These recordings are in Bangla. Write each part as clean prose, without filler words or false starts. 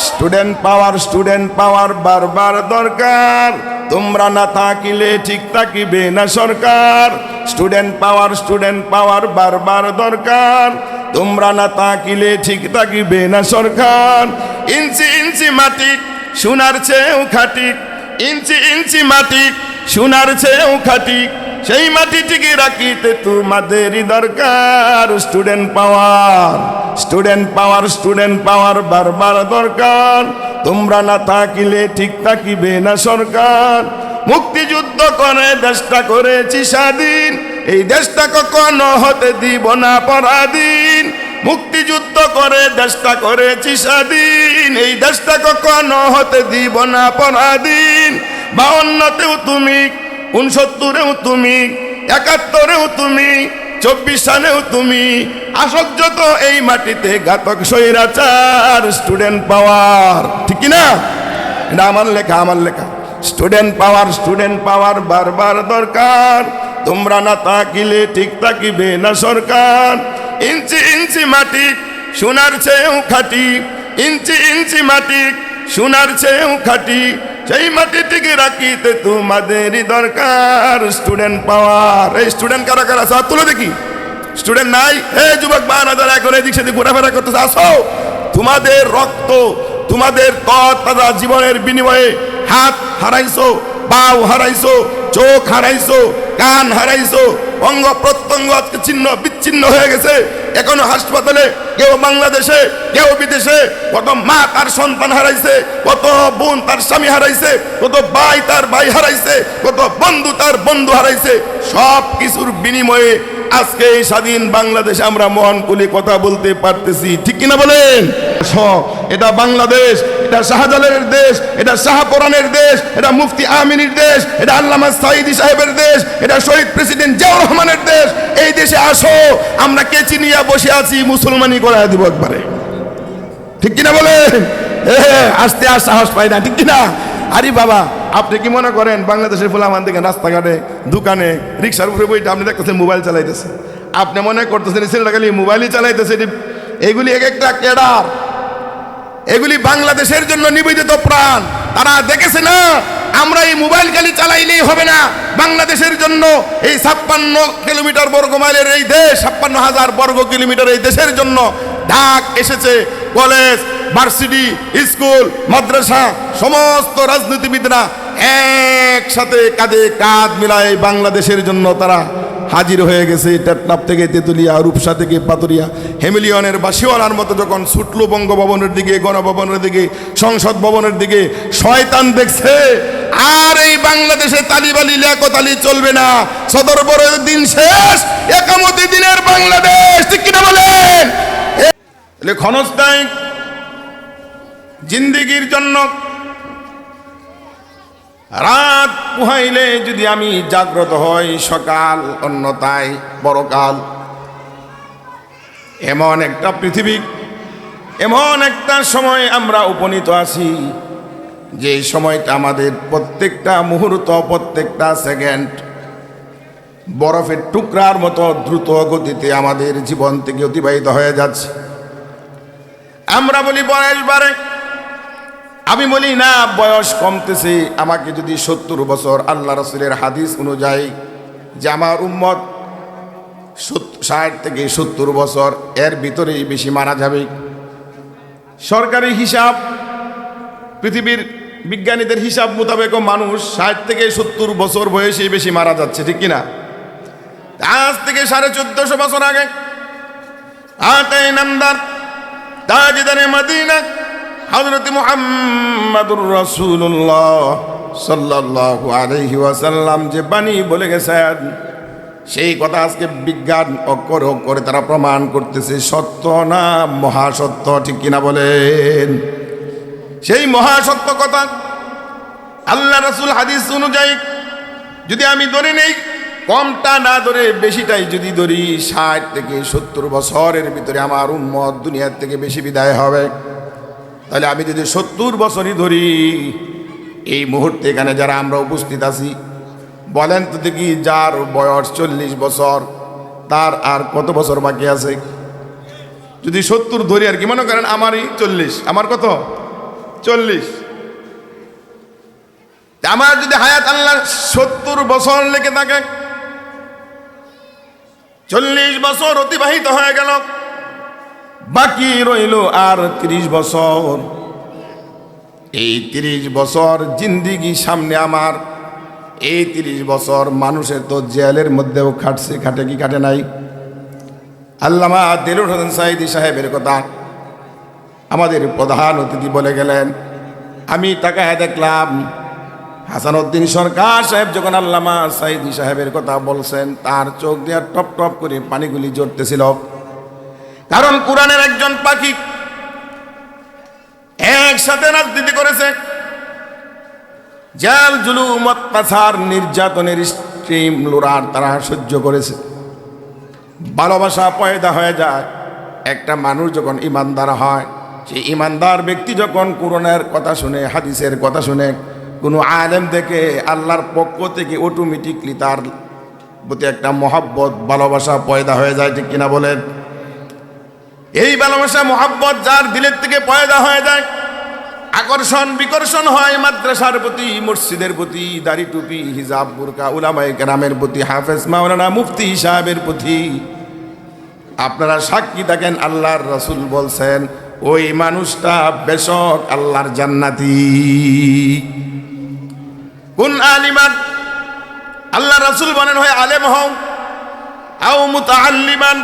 স্টুডেন্ট পাওয়ার বারবার দরকার, তোমরা না থাকিলে ঠিক থাকিবে না সরকার। স্টুডেন্ট পাওয়ার বারবার দরকার, তোমরা না থাকিলে ঠিক থাকিবে না সরকার। ইঞ্চি ইঞ্চি মাটি সোনার চেয়েও খাঁটি, ইঞ্চি ইঞ্চি মাটি সোনার চেয়েও খাঁটি, সেই মাটিটিকে রাখিতে তোমাদেরই দরকার। স্টুডেন্ট পাওয়ার বারবার দরকার, তোমরা না থাকিলে ঠিক থাকিবে না সরকার। মুক্তিযুদ্ধ করে দেশটা করেছি স্বাধীন, এই দেশটা কখনো হতে দিব না পরাধীন। মুক্তিযুদ্ধ করে দেশটা করেছি স্বাধীন, এই দেশটা কখনো হতে দিব না পরাধীন। 52তেও তুমি, 69-এও তুমি, 71-এও তুমি, 24 সালেও তুমি, আসক যত এই মাটিতে ঘাতক স্বৈরাচার। স্টুডেন্ট পাওয়ার, ঠিক কিনা? এটা আমার লেখা। স্টুডেন্ট পাওয়ার বারবার দরকার, তোমরা না থাকিলে ঠিক থাকিবে না সরকার। ইঞ্চি ইঞ্চি মাটি সোনার চেয়েও খাঁটি, ইঞ্চি ইঞ্চি মাটি সোনার চেয়েও খাঁটি, সেই মাটিটিকে রাখিতে তোমাদেরই দরকার। স্টুডেন্ট পাওয়ার। এই স্টুডেন্ট কারা কারা আছে? তুলে দেখি। স্টুডেন্ট নাই? এই যুবক বাহানা এখন এদিক সেদিক ঘোরাফেরা করতেছে, আসো। তোমাদের রক্ত, তোমাদের তাজা জীবনের বিনিময়ে হাত হারাইছো, পাও হারাইছো, চোখ হারাইছো, কান হারাইছো, অঙ্গ প্রত্যঙ্গ আজকে ছিন্ন বিচ্ছিন্ন হয়ে গেছে। এখনো হাসপাতালে, কেউ বাংলাদেশে, কেউ বিদেশে। কত মা তার সন্তান হারাইছে, কত বোন তার স্বামী হারাইছে, কত ভাই তার ভাই হারাইছে, কত বন্ধু তার বন্ধু হারাইছে। সব কিছুর বিনিময়ে আজকে এই স্বাধীন বাংলাদেশে আমরা মহান কুলি কথা বলতে পারতেছি, ঠিক কিনা বলেন? এটা বাংলাদেশ, এটা শাহজালালের দেশ, এটা শাহপরানের দেশ, এটা মুফতি আমিনীর দেশ, এটা আল্লামা সাঈদী সাহেবের দেশ, এটা শহীদ প্রেসিডেন্ট জিয়াউর রহমানের দেশ। এই দেশে আসো, আমরা কেচি নিয়ে বসে আছি, মুসলমানি করায় দিব একবারে, ঠিক কিনা বলেন? আসতে আর সাহস পাই না, ঠিক কিনা? আরে বাবা, আপনি কি মনে করেন বাংলাদেশের ফুলামান থেকে রাস্তাঘাটে, দোকানে, রিক্সার উপরে বইটা আপনি দেখতেছেন মোবাইল চালাইতেছে, আপনি মনে করতেছেন ছেলেটা খালি মোবাইলই চালাইতেছে? এগুলি এক একটা ক্যাডার, এগুলি বাংলাদেশের জন্য নিবেদিত প্রাণ। তারা দেখেছে না আমরা এই মোবাইল খালি চালাইলেই হবে না, বাংলাদেশের জন্য এই 56 কিলোমিটার বর্গ মাইলের এই দেশ, 56,000 বর্গ কিলোমিটার এই দেশের জন্য ঢাক এসেছে। কলেজ, ভার্সিটি, স্কুল, মাদ্রাসা, সমস্ত রাজনীতিবিদরা একসাথে কাঁধে কাঁধ মিলায় বাংলাদেশের জন্য তারা হাজির হয়ে গেছে। টেকনাফ থেকে তেতুলিয়া, রূপসা থেকে পাতুরিয়া, হেমিলিয়নের বাসিওয়ালার মতো যখন ছুটল বঙ্গভবনের দিকে, গণভবনের দিকে, সংসদ ভবনের দিকে, শয়তান দেখছে আর এই বাংলাদেশে তালিবালি লিয়াকত আলী চলবে না। সদর বড়ের দিন শেষ, একামতি দিনের বাংলাদেশ, ঠিক কিনা বলেন? ক্ষণস্থায়ী জিন্দিগির জন্য রাত পুহাইলে যদি আমি জাগ্রত হই, সকাল অন্যতায় পরকাল। এমন একটা পৃথিবী, এমন একটা সময় আমরা উপনীত আছি, যে সময়টা আমাদের প্রত্যেকটা মুহূর্ত, প্রত্যেকটা সেকেন্ড বরফের টুকরার মতো দ্রুত গতিতে আমাদের জীবন থেকে অতিবাহিত হয়ে যাচ্ছে। আমরা বলি বয়স বাড়ে, আমি বলি না বয়স কমতেছে। আমাকে যদি 70 বছর, আল্লাহ রাসূলের হাদিস অনুযায়ী যে আমার উম্মত 60 থেকে 70 বছর এর ভিতরেই বেশি মারা যাবে। সরকারি হিসাব, পৃথিবীর বিজ্ঞানীদের হিসাব মোতাবেক মানুষ 60 থেকে 70 বছর বয়সেই বেশি মারা যাচ্ছে, ঠিক কিনা? আজ থেকে 1450 বছর আগে আতাই নামদার তাজদারে মদিনা হযরত মুহাম্মদুর রাসূলুল্লাহ সাল্লাল্লাহু আলাইহি ওয়াসাল্লাম যে বাণী বলে গেছেন, সেই কথা আজকে বিজ্ঞান অক্ষরে অক্ষরে তারা প্রমাণ করতেছে সত্য না মহাসত্য, ঠিক কিনা বলেন? সেই মহাসত্য কথা আল্লাহ রাসূল হাদিস অনুযায়ী যদি আমি ধরে নেই, কমটা না ধরে বেশিটাই যদি ধরি, 60 থেকে 70 বছরের ভিতরে আমার উম্মত দুনিয়ার থেকে বেশি বিদায় হবে। তাহলে আমি যদি 70 বছরই ধরি, এই মুহূর্তে এখানে যারা আমরা উপস্থিত আছি, বলেন তো দেখি, যার বয়স 40 বছর তার আর কত বছর বাকি আছে? যদি 70 ধরি আর কি, মনে করেন আমারই 40, আমার কত 40। আমার যদি হায়াত আল্লাহ 70 বছর লেগে থাকে, 40 বছর অতিবাহিত হয়ে গেল, বাকি রইল আর 30 বছর। এই 30 বছর জিন্দিগি সামনে আমার। এই 30 বছর মানুষের তো জেলের মধ্যেও খাটছে, খাটে কি খাটে নাই? আল্লামা দেলোয়ার হোসেন সাঈদী সাহেবের কথা আমাদের প্রধান অতিথি বলে গেলেন। আমি তাকায় দেখলাম হাসানউদ্দিন সরকার সাহেব যখন আল্লামা সাঈদী সাহেবের কথা বলছেন, তার চোখ দিয়ে টপ টপ করে পানিগুলি ঝরতেছিল। কারণ কোরআনের একজন পাখি একসাথে রাজনীতি করেছে, জেল, জুলুম, অত্যাচার, নির্যাতনের স্ট্রিম লোরার তারা সহ্য করেছে। ভালোবাসা পয়দা হয়ে যায়। একটা মানুষ যখন ইমানদার হয়, সেই ইমানদার ব্যক্তি যখন কোরআনের কথা শুনে, হাদিসের কথা শুনে, কোনো আলেম থেকে আল্লাহর পক্ষ থেকে অটোমেটিকলি তার প্রতি একটা মহাব্বত, ভালোবাসা পয়দা হয়ে যায়। ঠিক কিনা বলেন? এই ভালোবাসা মহাব্বত যার দিলের থেকে পয়দা হয়ে যায়, আকর্ষণ বিকর্ষণ হয় মাদ্রাসার প্রতি, মসজিদের প্রতি, দাড়ি টুপি, হিজাব, বুরকা, উলামায়ে কেরামের প্রতি, হাফেজ মাওলানা মুফতি সাহেবের প্রতি। আপনারা সাক্ষী থাকেন, আল্লাহর রাসূল বলছেন ওই মানুষটা বেশক আল্লাহর জান্নাতি। কোন আলিমান, আল্লাহ রাসূল বলেন হয় আলেম হও, আও মুতাআল্লিমান,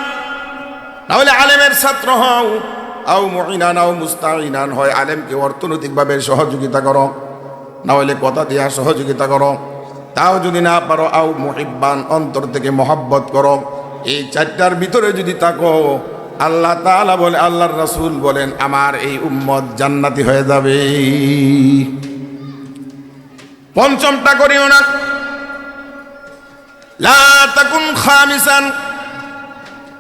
নাহলে আলেমের ছাত্র হও, আও মুঈনান আও মুস্তাঈনান, হয় আলেমকে অর্থনৈতিকভাবে সহযোগিতা করো, না হলে কথা দিয়া সহযোগিতা করো, তাও যদি না পারো আও মুহিব্বান, অন্তর থেকে মহব্বত করো। এই চারটার ভিতরে যদি থাকো, আল্লাহ তাআলা বলে, আল্লাহর রাসূল বলেন আমার এই উম্মত জান্নাতি হয়ে যাবে। পঞ্চমটা করিও না, লা তাকুন খামিসান,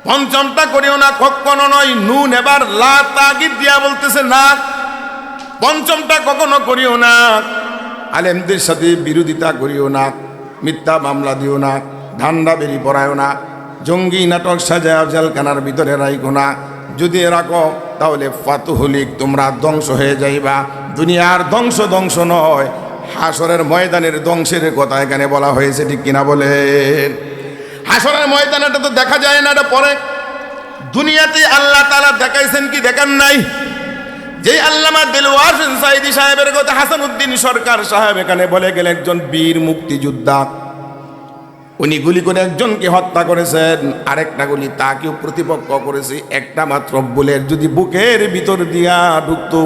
পঞ্চমটা করিও না কখনো নয়। নুন এবার লা তাগিদ দিয়া বলতেছে না, পঞ্চমটা কখনো করিও না। আলেমদের সাথে বিরোধিতা করিও না, মিথ্যা মামলা দিও না, ধান্দা বেরি পড়ায়ও না, জঙ্গি নাটক সাজায় জেলখানার ভিতরে রাখো না। যদি রাখো তাহলে ফাতুহুলিক, তোমরা ধ্বংস হয়ে যাইবা। দুনিয়ার ধ্বংস নয়, হাসরের ময়দানের ধ্বংসের কথা এখানে বলা হয়েছে। ঠিক কিনা বলেন? হাসরের ময়দানটা তো দেখা যায় না, এটা পরে। দুনিয়াতে আল্লাহ তাআলা দেখাইছেন কি দেখান নাই? যে আল্লামা দেলোয়ার হোসেন সাঈদী সাহেবের কথা হাসানউদ্দিন সরকার সাহেব এখানে বলে গেলেন, একজন বীর মুক্তিযোদ্ধা, উনি গুলি করে একজনকে হত্যা করেছেন, আরেকটা গুলি তাকেও প্রতিপক্ষ করেছে। একটা মাত্র বুলেট যদি বুকের ভিতর দিয়া ঢুকতো,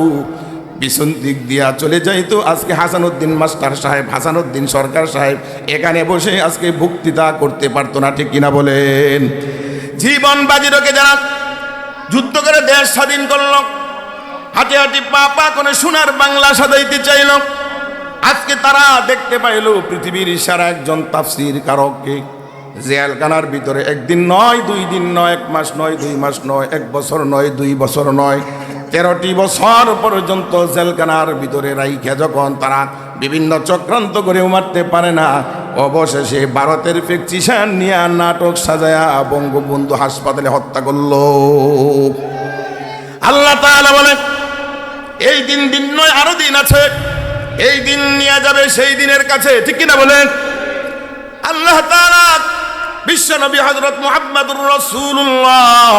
পিছন দিক দিয়া চলে যাইতো, আজকে হাসানউদ্দিন মাস্টার সাহেব, হাসানউদ্দিন সরকার সাহেব এখানে বসে আজকে বক্তৃতা করতে পারতো না। ঠিক কিনা বলেন? জীবন বাজি রেখে যারা যুদ্ধ করে দেশ স্বাধীন করল, হাঁটি হাঁটি পা পা করে সোনার বাংলা সাজাইতে চাইল, আজকে তারা দেখতে পাইল পৃথিবীর সেরা একজন তাফসীর কারককে জেলখানার ভিতরে একদিন নয়, 2 দিন নয়, 1 মাস নয়, 2 মাস নয়, 1 বছর নয়, 2 বছর নয়, 13টি বছর পর্যন্ত জেলখানার ভিতরে রাইখা যখন তারা বিভিন্ন চক্রান্ত করেও মারতে পারে না, অবশেষে ভারতের প্রেসক্রিপশন নিয়ে নাটক সাজায়া বঙ্গবন্ধু হাসপাতালে হত্যা করল। আল্লাহ তাআলা বলেন এই দিন নয়, আরো দিন আছে, এই দিন নিয়ে যাবে সেই দিনের কাছে। ঠিক কিনা বলেন? আল্লাহ তাআলা বিশ্ব নবী হযরত মুহাম্মদুর রাসূলুল্লাহ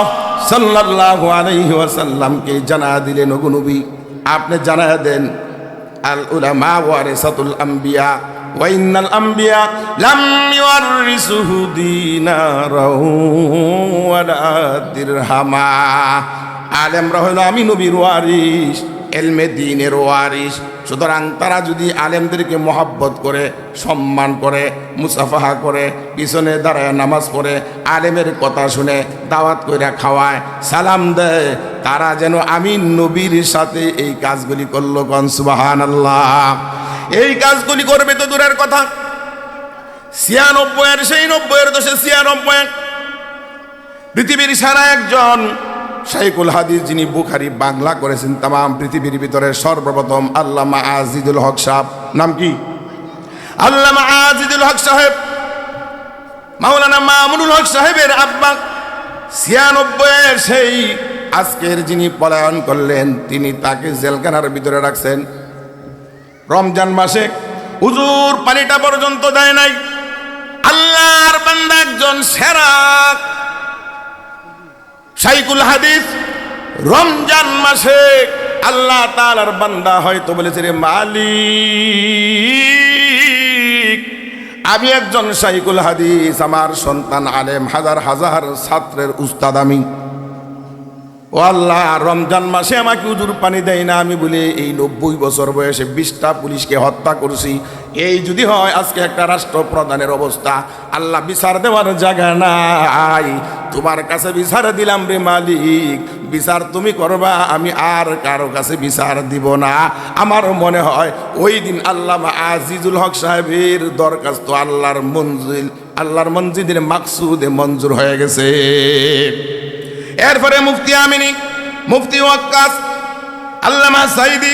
সাল্লাল্লাহু আলাইহি ওয়াসাল্লামকে জানা দিলেন, ওগো নবী আপনি জানা দেন, আল উলামা ওয়ারিসাতুল আম্বিয়া ওয়া ইন্নাল আম্বিয়া লাম ইউরিসুহু দিনারাও ওয়ালা দিরহামা। আলেমরা হলো আমি নবীর ওয়ারিস, এলমে দ্বীনের ওয়ারিস। সুতরাং তারা যদি আলেমদেরকে মহব্বত করে, সম্মান করে, মুসাফাহা করে, পিছনে দাঁড়ায় নামাজ পড়ে, আলেমের কথা শুনে, দাওয়াত করে খাওয়ায়, সালাম দেয়, তারা যেন আমি নবীর সাথে এই কাজগুলি করলো। কোন সুবহানাল্লাহ। এই কাজগুলি করবে তো দূরের কথা, 96 সেই 90 দশে 96 পৃথিবীর সারা একজন শাইখুল হাদিস, যিনি বুখারী বাংলা করেছেন তাম পৃথিবীর ভিতরে সর্বপ্রথম, আল্লামা আজিজুল হক সাহেব। নাম কি? আল্লামা আজিজুল হক সাহেব, মাওলানা মামুনুল হক সাহেবের আব্বা। 96 সেই আজকের যিনি পলায়ন করলেন তিনি তাকে জেলখানার ভিতরে রাখছেন। রমজান মাসে হুজুর পানিটা পর্যন্ত দেয় নাই। আল্লাহর বান্দা একজন সেরা শাইখুল হাদিস রমজান মাসে আল্লাহ তাআলার বান্দা হয়তো বলেছে, রে মালিক আমি একজন শাইখুল হাদিস, আমার সন্তান আলেম, হাজার হাজার ছাত্রের উস্তাদ আমি, ও আল্লাহ রমজান মাসে আমাকে হুজুর পানি দেয় না। আমি বলি এই 90 বছর বয়সে 20টা পুলিশকে হত্যা করছি। এই যদি হয় আজকে একটা রাষ্ট্রপ্রধানের অবস্থা, আল্লাহ বিচার দেওয়ার জায়গা নাই, তোমার কাছে বিচার দিলাম রে মালিক, বিচার তুমি করবা, আমি আর কারো কাছে বিচার দিব না। আমার মনে হয় ওই দিন আল্লামা আজিজুল হক সাহেবের দরখাস্ত আল্লাহর মঞ্জিদের মাকসুদে মঞ্জুর হয়ে গেছে। এরপরে মুফতি আমিনী, মুফতি ওয়াক্কাস, আল্লামা সাইদি,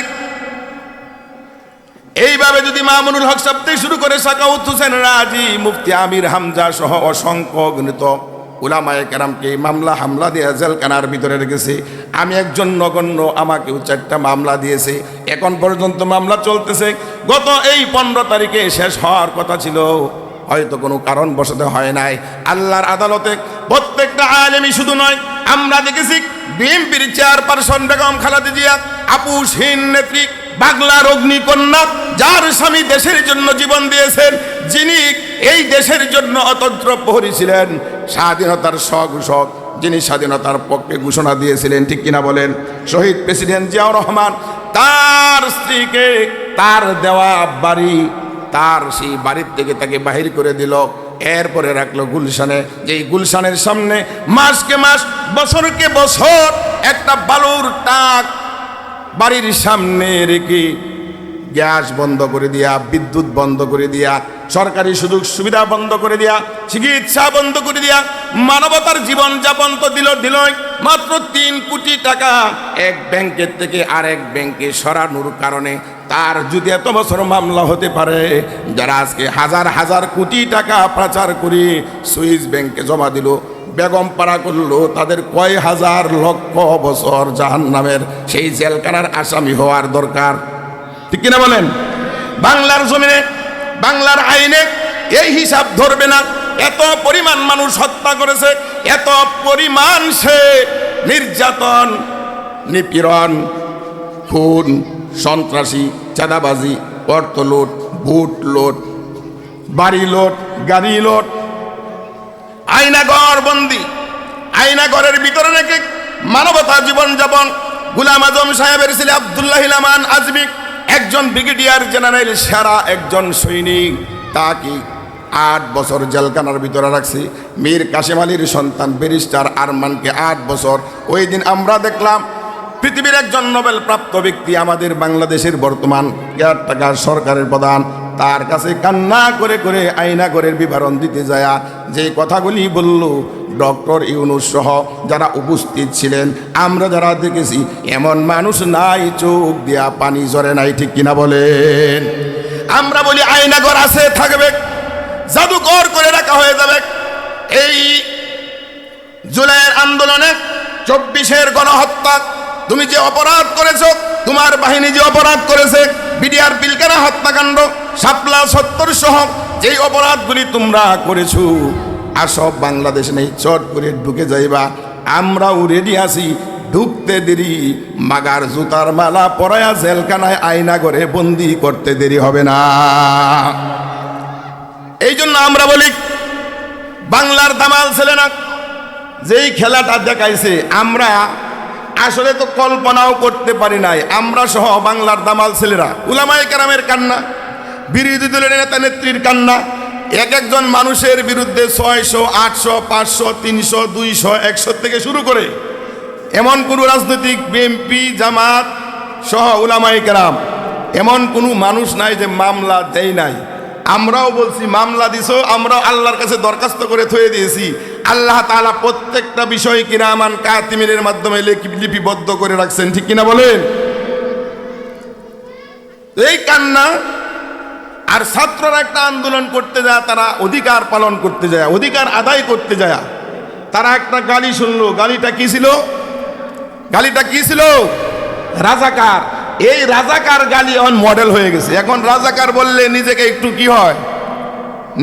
এইভাবে যদি মামুনুল হক সাহেব থেকে শুরু করে সাকাউত হোসেন রাজি, মুফতি আমির হামজা সহ অসংখ্য গণিত উলামায়ে কেরামকে মামলা হামলা দিয়ে জেলখানার ভিতরে রেখেছে। আমি একজন নগণ্য, আমাকেও 4টা মামলা দিয়েছে, এখন পর্যন্ত মামলা চলতেছে। গত এই 15 তারিখে শেষ হওয়ার কথা ছিল, হয়তো কোনো কারণ বশত হয় নাই। আল্লাহর আদালতে প্রত্যেকটা আলেমই শুধু নয়, আমরা দেখেছি বিএনপির চেয়ারপারসন বেগম খালেদা জিয়া আপুসহীন নেত্রী, বাংলার অগ্নিকন্যা, যার স্বামী দেশের জন্য জীবন দিয়েছেন, যিনি এই দেশের জন্য অতন্ত্র প্রহরী ছিলেন, স্বাধীনতার স্বঘোষক, যিনি স্বাধীনতার পক্ষে ঘোষণা দিয়েছিলেন, ঠিক কিনা বলেন, শহীদ প্রেসিডেন্ট জিয়াউর রহমান, তার স্ত্রীকে তার দেওয়া বাড়ি, তার সেই বাড়ির থেকে তাকে বাহির করে দিল। এরপরে রাখলো গুলশানে, যেই গুলশানের সামনে মাসকে মাস বছরকে বছর একটা বালুর টাক বাড়ির সামনে রেখে গ্যাস বন্ধ করে দিয়া, বিদ্যুৎ বন্ধ করে দিয়া, সরকারি সুযোগ সুবিধা বন্ধ করে দিয়া, চিকিৎসা বন্ধ করে দিয়া, মানবতার জীবন যাপন তো দিলই। মাত্র 3 কোটি টাকা এক ব্যাংকের থেকে আরেক ব্যাংকে সরানোর কারণে তার যদি এত বছর মামলা হতে পারে, যারা আজকে হাজার হাজার কোটি টাকা পাচার করে সুইস ব্যাংকে জমা দিল, বেগম পাড়া করলো, তাদের কয় হাজার লক্ষ বছর জাহান্নামের সেই জেলখানার আসামি হওয়ার দরকার, ঠিক কিনা বলেন? বাংলার জমিনে, বাংলার আইনে এই হিসাব ধরবে না। এত পরিমাণ মানুষ হত্যা করেছে, এত পরিমাণ সে নির্যাতন, নিপীড়ন, খুন, সন্ত্রাসী, চাঁদাবাজি, অর্থ লুট, ভোট লুট, বাড়ি লুট, গাড়ি লুট, আয়নাঘর বন্দি, আয়নাঘরের ভিতরে রেখে মানবতা জীবনযাপন। গুলাম আজম সাহেবের ছেলে আব্দুল্লাহ আমান আজমি, একজন ব্রিগেডিয়ার জেনারেল, সেরা একজন সৈনিক, তাকে 8 বছর জেলখানার ভিতরে রাখছি। মীর কাসেম আলীর সন্তান ব্যারিস্টার আরমানকে 8 বছর। ওই দিন আমরা দেখলাম পৃথিবীর একজন নোবেল প্রাপ্ত ব্যক্তি, আমাদের বাংলাদেশের বর্তমান কেয়ারটেকার সরকারের প্রধান, তার কাছে কান্না করে করে আয়নাঘরের বিবরণ দিতে যায় যে কথাগুলি বলল ডক্টর ইউনূস সহ যারা উপস্থিত ছিলেন, আমরা যারা দেখেছি, এমন মানুষ নাই চোখ দিয়া পানি ঝরে নাই, ঠিক কিনা বলেন? আমরা বলি আয়নাঘর আছে, থাকবে, জাদুঘর করে রাখা হয়ে যাবে। এই জুলাইয়ের আন্দোলনে 24-এর গণহত্যা, তুমি যে অপরাধ করেছো, তোমার বাহিনী যে অপরাধ করেছে, বিডিআর পিলখানা হত্যাকাণ্ড, শাপলা 70 সহ যেই অপরাধগুলি তোমরা করেছো, আর সব বাংলাদেশ নেই, চট করে ঢুকে যাইবা, আমরাও রেডি আছি, ঢুকতে দেরি, মাগার জুতার মালা পরায়া জেলখানায় আয়না করে বন্দি করতে দেরি হবে না। এই জন্য আমরা বলি বাংলার দামাল ছেলে না, যেই খেলাটা দেখাইছে আমরা আসলে তো কল্পনাও করতে পারি নাই, আমরা সহ বাংলার দামাল ছেলেরা, উলামায়ে কেরামের কান্না, বিরোধী দলের নেতা নেত্রীর কান্না, এক একজন মানুষের বিরুদ্ধে 600, 800, 500, 300, 200, 100 থেকে শুরু করে এমন কোনো রাজনৈতিক বিএনপি জামাত সহ উলামায়ে কেরাম এমন কোনো মানুষ নাই যে মামলা দেয় নাই। আমরাও বলছি মামলা দিছো, আমরা আল্লাহর কাছে দরখাস্ত করে থয়ে দিয়েছি। আল্লাহ তাআলা প্রত্যেকটা বিষয় কিরামান কাতিমিনের মাধ্যমে লিপিবদ্ধ করে রাখছেন, ঠিক কিনা বলেন? এই কান্না আর ছাত্ররা একটা আন্দোলন করতে যায়, তারা অধিকার পালন করতে যায়, অধিকার আদায় করতে যায়, তারা একটা গালি শুনলো। গালিটা কি ছিল? গালিটা কি ছিল? রাজাকার। এই রাজাকার গালি এখন মডেল হয়ে গেছে। এখন রাজাকার বললে নিজেকে একটু কি হয়,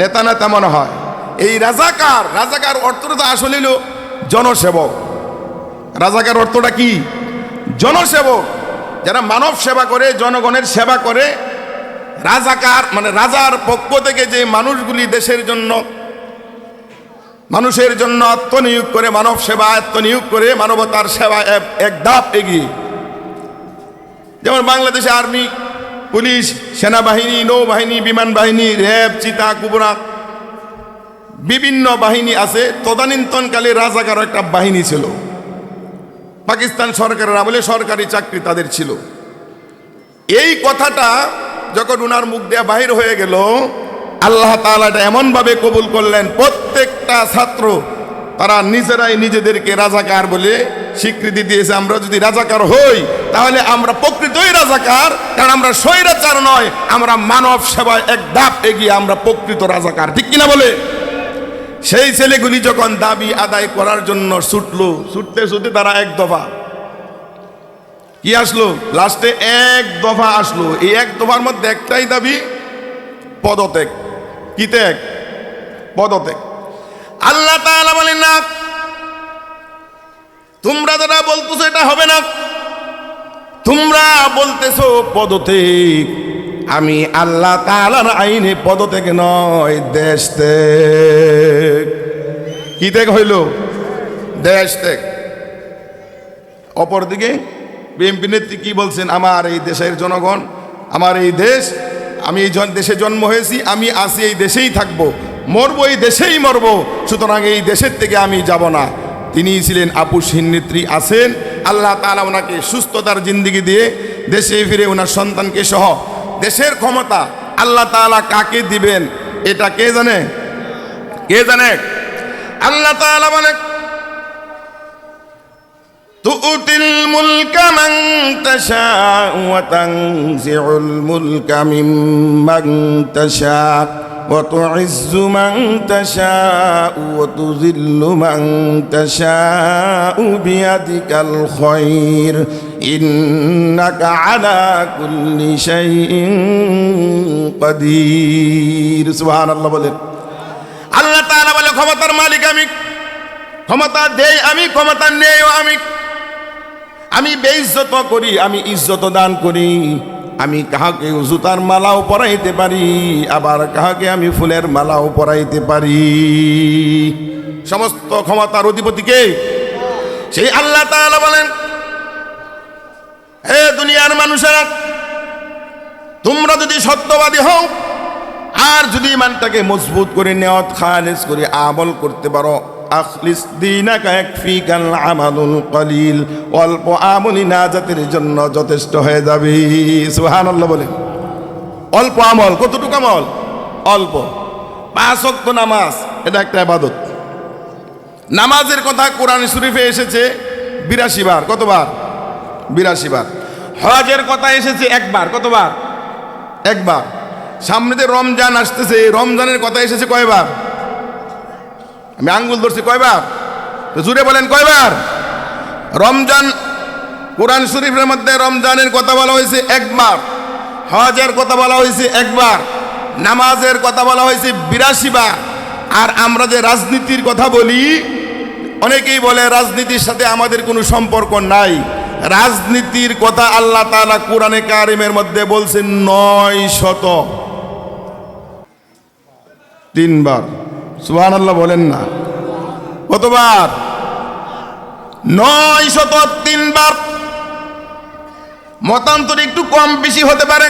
নেতা নেতা মনে হয়। এই রাজাকার, রাজাকার অর্থটা তো আসলে হলো জনসেবক। রাজাকার অর্থটা কি? জনসেবক, যারা মানব সেবা করে, জনগণের সেবা করে। রাজাকার মানে রাজার পক্ষ থেকে যে মানুষগুলি দেশের জন্য, মানুষের জন্য আত্মনিয়োগ করে, মানব সেবা আত্মনিয়োগ করে, মানবতার সেবা এক ধাপ এগিয়ে। যেমন বাংলাদেশে আর্মি, পুলিশ, সেনাবাহিনী, নৌবাহিনী, বিমান বাহিনী, র্যাব, চিতা, কুবরা, বিভিন্ন বাহিনী আছে। তদানীন্তনকালে রাজাকার একটা বাহিনী ছিল। পাকিস্তান সরকারের আমলে সরকারি চাকরি তাদের ছিল। এই কথাটা যখন উনার মুখ দিয়ে বাহির হয়ে গেল, আল্লাহ তাআলা এটা এমনভাবে কবুল করলেন, প্রত্যেকটা ছাত্র তারা নিজেরাই নিজেদেরকে রাজাকার বলে স্বীকৃতি দিয়েছে। আমরা যদি রাজাকার হই তাহলে আমরা প্রকৃতই রাজাকার, কারণ আমরা স্বৈরাচার নয়, আমরা মানব সেবায় এক ধাপ এগিয়ে আমরা প্রকৃত রাজাকার। ঠিক কিনা বলে? সেই ছেলেগুলি যখন দাবি আদায় করার জন্য ছুটলো, ছুটতে ছুটতে তারা এক দফা কি আসলো, লাস্টে এক দফা আসলো। এই এক দফার মধ্যে একটাই দাবি, পদত্যাগ। কি ত্যাগ? পদত্যাগ। আল্লাহ তাআলা বলেন না, তোমরা যারা বলতেছো এটা হবে না, তোমরা বলতেছো পদত্যাগ, আমি আল্লাহ তাআলার আইনে পদত্যাগ নয়, দেশ ত্যাগ। কি ত্যাগ হইল? দেশ ত্যাগ। অপরদিকে বিএনপি নেত্রী কি বলছেন? আমার এই দেশের জনগণ, আমার এই দেশ, আমি এই দেশে জন্ম হয়েছি, আমি আছি এই দেশেই থাকবো, মরবো এই দেশেই মরবো, সুতরাং এই দেশের থেকে আমি যাব না। তিনি ছিলেন আপুসহীন নেত্রী, আছেন। আল্লাহ তাআলা ওনাকে সুস্থতার জিন্দেগি দিয়ে দেশে ফিরে ওনার সন্তানকে সহ দেশের ক্ষমতা আল্লাহ তাআলা কাকে দিবেন এটা কে জানে? কে জানে? আল্লাহ তাআলা বলেন, তুতিল মুলকা মান তাশাউ ওয়া তানজিউল মুলকা মিম্মান তাশাউ ওয়া তুইজ্জু মান তাশাউ ওয়া তুযিল্লু মান তাশাউ বিয়াদিকাল খায়র ইন্নাকা আলা কুল্লি শাইইন কাদির। সুবহানাল্লাহ বলেন। আল্লাহ তাআলা বলে, ক্ষমতার মালিক আমি, ক্ষমতা দেই আমি, ক্ষমতা নেইও আমি। আমি বেইজ্জত করি, আমি ইজ্জত দান করি। আমি কাহাকে জুতার মালাও পরাইতে পারি, আবার কাহাকে আমি ফুলের মালাও পরাইতে পারি। সমস্ত ক্ষমতার অধিপতি কে? সেই আল্লাহ তাআলা বলেন, হে দুনিয়ার মানুষেরা, তোমরা যদি সত্যবাদী হও আর যদি ইমানটাকে মজবুত করে, নিয়ত খালিস করে আমল করতে পারো, আখলিস দীনাকা ইয়াকফিকাল আমালুল কলিল, অল্প আমলই নাজাতের জন্য যথেষ্ট হয়ে যাবে। সুবহানাল্লাহ বলেন। অল্প আমল, কতটুকু আমল? অল্প। 5 ওয়াক্ত নামাজ, এটা একটা ইবাদত। নামাজের কথা কোরআন শরীফে এসেছে 82 বার। কতবার? 82 বার। হজের কথা এসেছে একবার। কতবার? একবার। সামনে যে রমজান আসতেছে, রমজানের কথা এসেছে কয়বার? আমি আঙ্গুল ধরছি, কয়বার? তো জুড়ে বলেন কয়বার? রমজান, কোরআন শরীফের মধ্যে রমজানের কথা বলা হয়েছে একবার, হজের কথা বলা হয়েছে একবার, নামাজের কথা বলা হয়েছে 82 বার। আর আমরা যে রাজনীতির কথা বলি, অনেকেই বলে রাজনীতির সাথে আমাদের কোনো সম্পর্ক নাই। রাজনীতির কথা আল্লাহ তাআলা কোরআনে কারিমের মধ্যে বলছেন 903 বার। সুবহানাল্লাহ বলেন না। কতবার? 903 বার। মতান্তর একটু কম বেশি হতে পারে।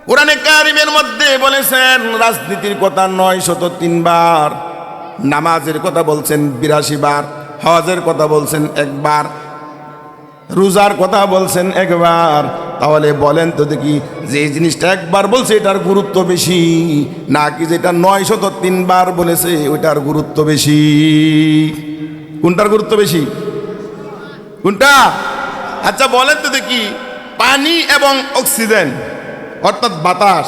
কোরআনে কারিমের মধ্যে বলেছেন রাজনীতির কথা 903 বার, নামাজের কথা বলছেন 82 বার, হজের কথা বলছেন একবার, রোজার কথা বলছেন একবার। তাহলে বলেন তো দেখি, যে জিনিসটা একবার বলছে এটার গুরুত্ব বেশি, নাকি যেটা 903 বার বলেছে ওইটার গুরুত্ব বেশি? কোনটার গুরুত্ব বেশি? কোনটা? আচ্ছা বলেন তো দেখি, পানি এবং অক্সিজেন অর্থাৎ বাতাস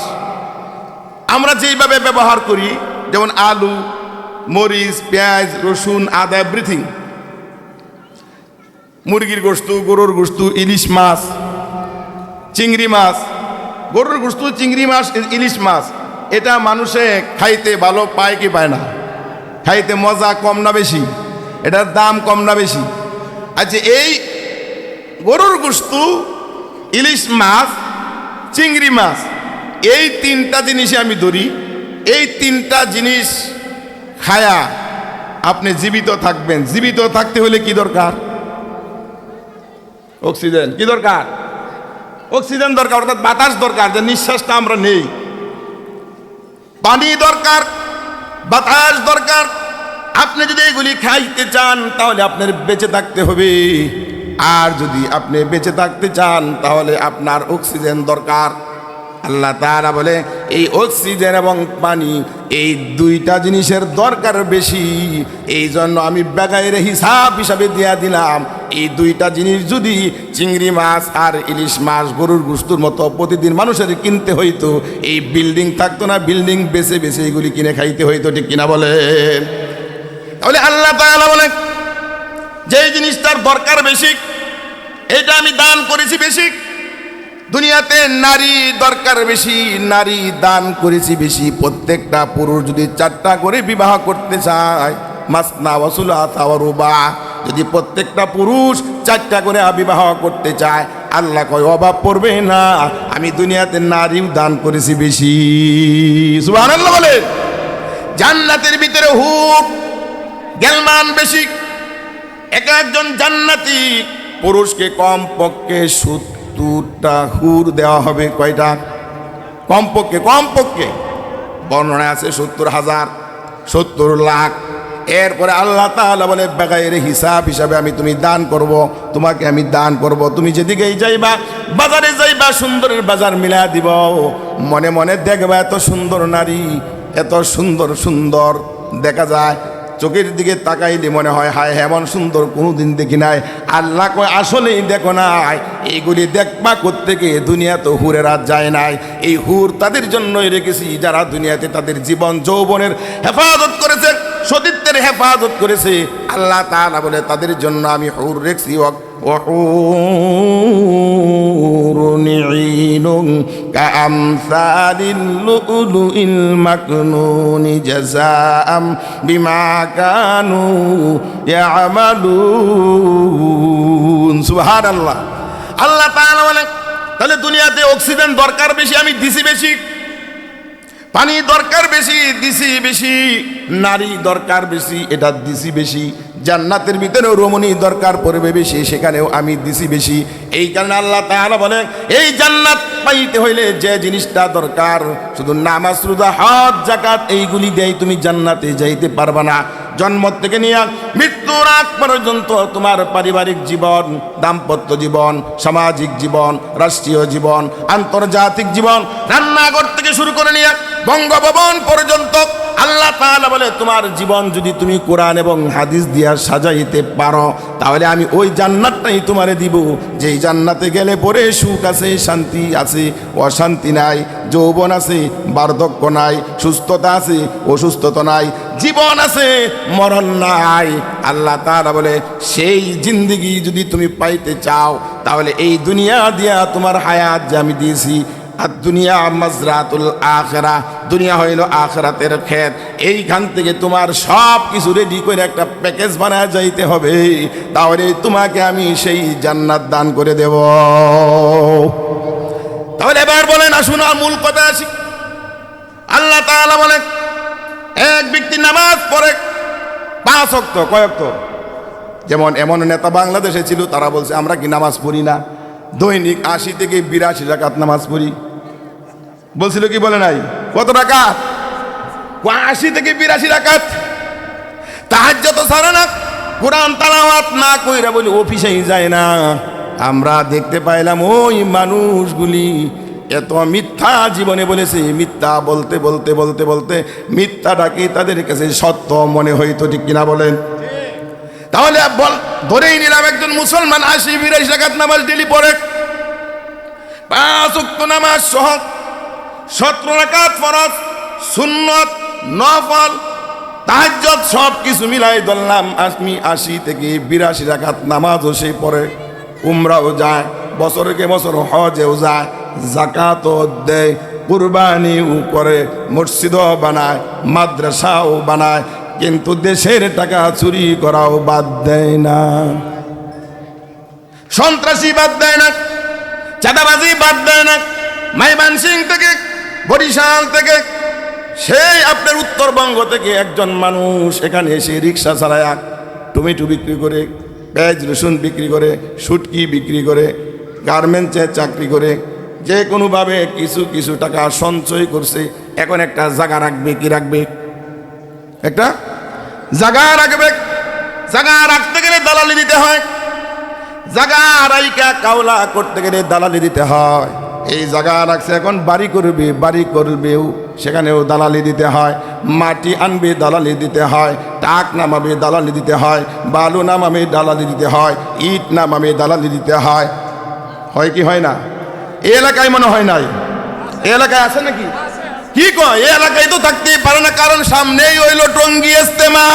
আমরা যেইভাবে ব্যবহার করি, যেমন আলু, মরিচ, পেঁয়াজ, রসুন, আদা, এভরিথিং, মুরগির গোশত, গরুর গোশত, ইলিশ মাছ, চিংড়ি মাছ, গরুর গোশত, চিংড়ি মাছ, ইলিশ মাছ, এটা মানুষে খাইতে ভালো পায় কি পায় না? খাইতে মজা কম না বেশি? এটার দাম কম না বেশি? আচ্ছা, এই গরুর গোশত, ইলিশ মাছ, চিংড়ি মাছ, এই তিনটা জিনিসে আমি ধরি, এই তিনটা জিনিস খায়া আপনি জীবিত থাকবেন। জীবিত থাকতে হলে কি দরকার? অক্সিজেন। কি দরকার? অক্সিজেন দরকার, অর্থাৎ বাতাস দরকার, যে নিঃশ্বাসটা আমরা নেই। পানি দরকার, বাতাস দরকার। আপনি যদি এগুলি খাইতে চান তাহলে আপনার বেঁচে থাকতে হবে, আর যদি আপনি বেঁচে থাকতে চান তাহলে আপনার অক্সিজেন দরকার। আল্লাহ তাআলা বলে এই অক্সিজেন এবং পানি, এই দুইটা জিনিসের দরকার বেশি। এই জন্য আমি বেগায়ের হিসাব হিসাবে দিয়া দিলাম, এই দুইটা জিনিস যদি চিংড়ি মাছ আর ইলিশ মাছ, গরুর গোশতের মতো প্রতিদিন মানুষের কিনতে হইতো, এই বিল্ডিং থাকতো না, বিল্ডিং বেছে বেছে এগুলি কিনে খাইতে হইতো। ঠিক কিনা বলেন? তাহলে আল্লাহ তাআলা বলেন যেই জিনিসটার দরকার বেশি, এটা আমি দান করেছি বেশি। দুনিয়াতে নারী দরকার বেশি, নারী দান করেছি বেশি। প্রত্যেকটা পুরুষ যদি 4টা করে বিবাহ করতে চায়, মাসনা ওয়া সুলাসা ওয়া রুবা, যদি প্রত্যেকটা পুরুষ 4টা করে বিবাহ করতে চায়, আল্লাহ কয় অভাব পড়বে না, আমি দুনিয়াতে নারীও দান করেছি বেশি। সুবহানাল্লাহ বলে। জান্নাতের ভিতরে হুর গেলমান বেশি। এক একজন জান্নাতি পুরুষকে কমপক্ষে 70টা হুর দেওয়া হবে। কয়টা? কমপক্ষে। কমপক্ষে বর্ণনা আছে 70,000, 70 লাখ। এরপরে আল্লাহ তাআলা বলে বেগায়ের হিসাব হিসাবে আমি তুমি দান করব, তোমাকে আমি দান করব। তুমি যেদিকেই যাইবা, বাজারে যাইবা, সুন্দরের বাজার মিলা দিব, মনে মনে দেখবা এত সুন্দর নারী, এত সুন্দর সুন্দর দেখা যায়, চোখের দিকে তাকাইলে মনে হয় হায় এমন সুন্দর কোনোদিন দেখি নাই। আল্লাহ কয় আসলেই দেখো নাই, এইগুলি দেখবা কোত্থেকে? দুনিয়া তো হুরেরা যায় নাই। এই হুর তাদের জন্যই রেখেছি যারা দুনিয়াতে তাদের জীবন যৌবনের হেফাজত করেছে, সতীত্বের হেফাজত করেছে। আল্লাহ তাআলা বলে তাদের জন্য আমি হুর রেখেছি। وحور عين كأمثال اللؤلؤ المكنون جزاء بما كانوا يعملون سبحان الله আল্লাহ তাআলা বলেন তাহলে দুনিয়াতে অক্সিজেন দরকার বেশি, আমি দিছি বেশি। পানি দরকার বেশি, দিছি বেশি। নারী দরকার বেশি, এটা দিছি বেশি। জান্নাতের ভিতরেও রমণী দরকার পড়বে বেশি, সেখানেও আমি দিছি বেশি। এই কারণে আল্লাহ তাআলা বলেন এই জান্নাত পাইতে হইলে যে জিনিসটা দরকার, শুধু নামাজ, রোজা, হজ, যাকাত, এইগুলি দিয়ে তুমি জান্নাতে যাইতে পারবা না। জন্ম থেকে নিয়ে মৃত্যুর আগ পর্যন্ত তোমার পারিবারিক জীবন, দাম্পত্য জীবন, সামাজিক জীবন, রাষ্ট্রীয় জীবন, আন্তর্জাতিক জীবন, রান্নাঘর থেকে শুরু করে নিয়ে বঙ্গভবন পর্যন্ত আল্লাহ তাআলা বলে তোমার জীবন যদি তুমি কোরআন এবং হাদিস দিয়া সাজাইতে পারো, তাহলে আমি ওই জান্নাতটাই তোমারে দিব, যেই জান্নাতে গেলে পরে সুখ আছে, শান্তি আছে, অশান্তি নাই, যৌবন আছে, বার্ধক্য নাই, সুস্থতা আছে, অসুস্থতা নাই, জীবন আছে, মরণ নাই। আল্লাহ তাআলা বলে সেই জিন্দেগি যদি তুমি পাইতে চাও, তাহলে এই দুনিয়া দিয়া তোমার হায়াত যে আমি দিয়েছি, আর দুনিয়া মাজরাতুল আখিরা, দুনিয়া হইল আখিরাতের ক্ষেত। এইখান থেকে তোমার সব কিছু রেডি করে একটা প্যাকেজ বানায় যাইতে হবে, তাহলে তোমাকে আমি সেই জান্নাত দান করে দেব। তাহলে এবার বলেন আসুন মূল কথা আসি। আল্লাহ তাআলা বলেন এক ব্যক্তি নামাজ পড়ে 5 ওয়াক্ত। কয় ওয়াক্ত? যেমন এমন নেতা বাংলাদেশে ছিল, তারা বলছে আমরা কি নামাজ পড়ি না, দৈনিক 80 থেকে 82 রাকাত নামাজ পড়ি। বলছিল কি বলে নাই? কত রাকাত? 80 থেকে 82 রাকাত। তাহাজ্জুদ ছাড়ে না, কোরআন তেলাওয়াত না কইরা বলি অফিসেই যায় না। আমরা দেখতে পাইলাম ওই মানুষগুলি এত মিথ্যা জীবনে বলেছে, মিথ্যা বলতে বলতে বলতে বলতে মিথ্যাটাকে তাদের কাছে সত্য মনে হইতো। ঠিক কিনা বলেন? তাহলে ধরেই নিলাম একজন মুসলমান 80-82 রাকাত নামাজ ডেলি পড়ে, 5 ওয়াক্ত নামাজ সহ 17 রাকাত ফরজ, সুন্নত, নফল, তাহাজ্জুদ সব কিছু মিলাই ধরলাম, আমি 80 থেকে 82 রাকাত নামাজও সে পড়ে, উমরাও যায়, বছরকে বছর হজেও যায়, যাকাতও দেয়, কুরবানিও করে, মসজিদও বানায়, মাদ্রাসাও বানায়, কিন্তু দেশের টাকা চুরি করাও বাদ দেয় না, সন্ত্রাসী বাদ দেয় না, চাঁদাবাজি বাদ দেয় না। ময়মনসিংহ থেকে, বরিশাল থেকে, সেই আপনার উত্তরবঙ্গ থেকে একজন মানুষ এখানে এসে রিক্সা চালায়, টমেটো বিক্রি করে, পেঁয়াজ রসুন বিক্রি করে, শুটকি বিক্রি করে, গার্মেন্টসে চাকরি করে, যে কোনোভাবে কিছু কিছু টাকা সঞ্চয় করছে। এখন একটা জায়গা রাখবে, কি রাখবে? একটা জায়গা রাখবে। জায়গা রাখতে গেলে দালালি দিতে হয়, জায়গা রাইকা কাওলা করতে গেলে দালালি দিতে হয়। এই জায়গা রাখছে, এখন বাড়ি করবে, বাড়ি করবেও সেখানেও দালালি দিতে হয়, মাটি আনবে দালালি দিতে হয়, টাক নামাবে দালালি দিতে হয়, বালু নামাবে দালালি দিতে হয়, ইট নামাবে দালালি দিতে হয়। হয় কি হয় না? এই এলাকায় মনে হয় নাই, এই এলাকায় আছে নাকি? কি কয়? এই এলাকায় তো থাকতেই পারে না, কারণ সামনেই হইল টঙ্গী ইজতেমা।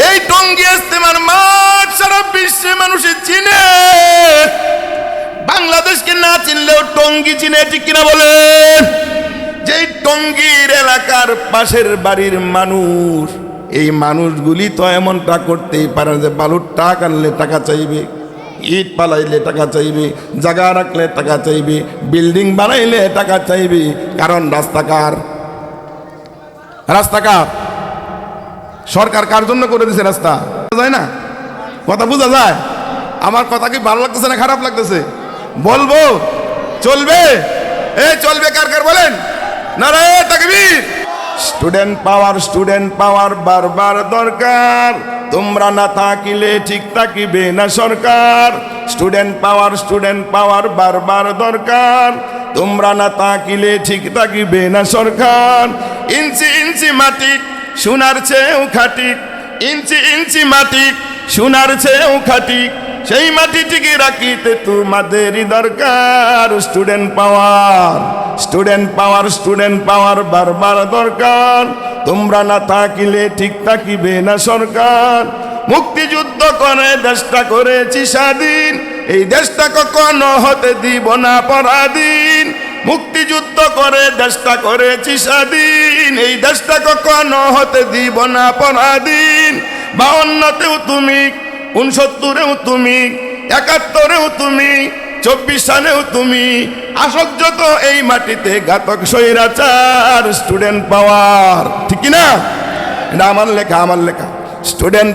এই টঙ্গী ইজতেমার মাঠ সারা বিশ্বে মানুষে চিনে, বাংলাদেশকে না চিনলেও টঙ্গী চিনে, ঠিক কিনা বলেন? যে টঙ্গীর এলাকার পাশের বাড়ির মানুষ, এই মানুষগুলি তো এমনটা করতেই পারে যে বালুর টাক আনলে টাকা চাইবে, ইট পালাইলে টাকা চাইবে, জায়গা রাখলে টাকা চাইবে, বিল্ডিং বানাইলে টাকা চাইবে। কারণ রাস্তাকার, রাস্তাকার সরকার কার জন্য করে দিছে রাস্তা? যায় না? কথা বোঝা যায়? আমার কথা কি ভালো লাগতেছে না খারাপ লাগতেছে? বলবো চলবে? এ চলবে কার কার বলেন? নারায়ে তাকবীর। স্টুডেন্ট পাওয়ার, স্টুডেন্ট পাওয়ার বারবার দরকার, তোমরা না থাকিলে ঠিক থাকিবে না সরকার। স্টুডেন্ট পাওয়ার বারবার দরকার, তোমরা না থাকিলে ঠিক থাকিবে না সরকার। ইঞ্চি ইঞ্চি মাটি সোনার চেয়েও খাঁটি, ইঞ্চি ইঞ্চি মাটি সোনার চেয়েও খাঁটি, সেই মাটিটিকে রাখিতে তোমাদেরই দরকার। স্টুডেন্ট পাওয়ার বারবার দরকার, তোমরা না থাকিলে ঠিক থাকিবে না সরকার। মুক্তিযুদ্ধ করে দেশটা করেছি স্বাধীন, এই দেশটা কখনো হতে দিব না পরাধীন। মুক্তিযুদ্ধ করে দেশটা করেছি স্বাধীন, এই দেশটা কখনো হতে দিব না পরাধীন। 52তেও তুমি, 69-এও তুমি, 71-এও তুমি, 24 সালেও তুমি, আসক যত এই মাটিতে ঘাতক স্বৈরাচার। স্টুডেন্ট পাওয়ার, ঠিক কিনা? এটা আমার লেখা, আমার লেখা। স্টুডেন্ট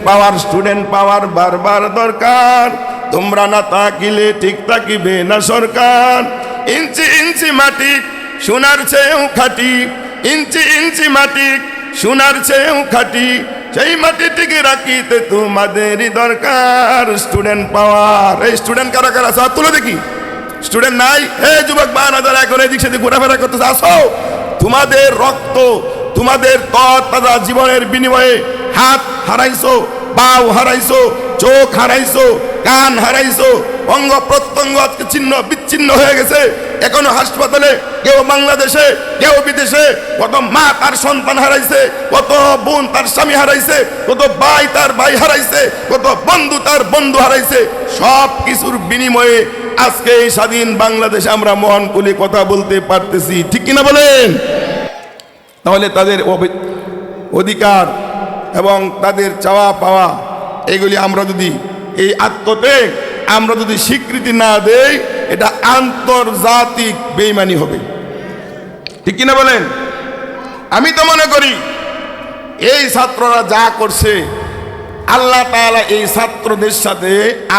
পাওয়ার বারবার দরকার, তোমরা না থাকিলে ঠিক থাকিবে না সরকার। ইঞ্চি ইঞ্চি মাটি সোনার চেয়েও খাঁটি, ইঞ্চি ইঞ্চি মাটি সোনার চেয়েও খাঁটি, সেই মাটিটিকে রাখিতে তোমাদেরই দরকার। স্টুডেন্ট পাওয়ার। এই স্টুডেন্ট কারা কারা আছে? তুলে দেখি। স্টুডেন্ট নাই? এই যুবক বান যারা এখন এদিক সেদিক ঘোরাফেরা করতেছে, আসো। তোমাদের রক্ত, তোমাদের তরতাজা জীবনের বিনিময়ে হাত হারাইছো, পাও হারাইছো, চোখ হারাইছো, কান হারাইছো, অঙ্গ প্রত্যঙ্গ আজকে ছিন্ন বিচ্ছিন্ন হয়ে গেছে। এখনো হাসপাতালে, কেউ বাংলাদেশে, কেউ বিদেশে। কত মা তার সন্তান হারাইছে, কত বোন তার স্বামী হারাইছে, কত ভাই তার ভাই হারাইছে, কত বন্ধু তার বন্ধু হারাইছে। সব কিছুর বিনিময়ে আজকে এই স্বাধীন বাংলাদেশে আমরা মহান কুলি কথা বলতে পারতেছি, ঠিক কিনা বলেন? তাহলে তাদের অধিকার এবং তাদের চাওয়া পাওয়া এগুলি আমরা যদি, এই আত্মত্যাগ আমরা যদি স্বীকৃতি না দেই, এটা আন্তর্জাতিক বেঈমানি হবে, ঠিক কিনা বলেন? আমি তো মনে করি এই ছাত্ররা যা করছে, আল্লাহ তাআলা এই ছাত্রদের সাথে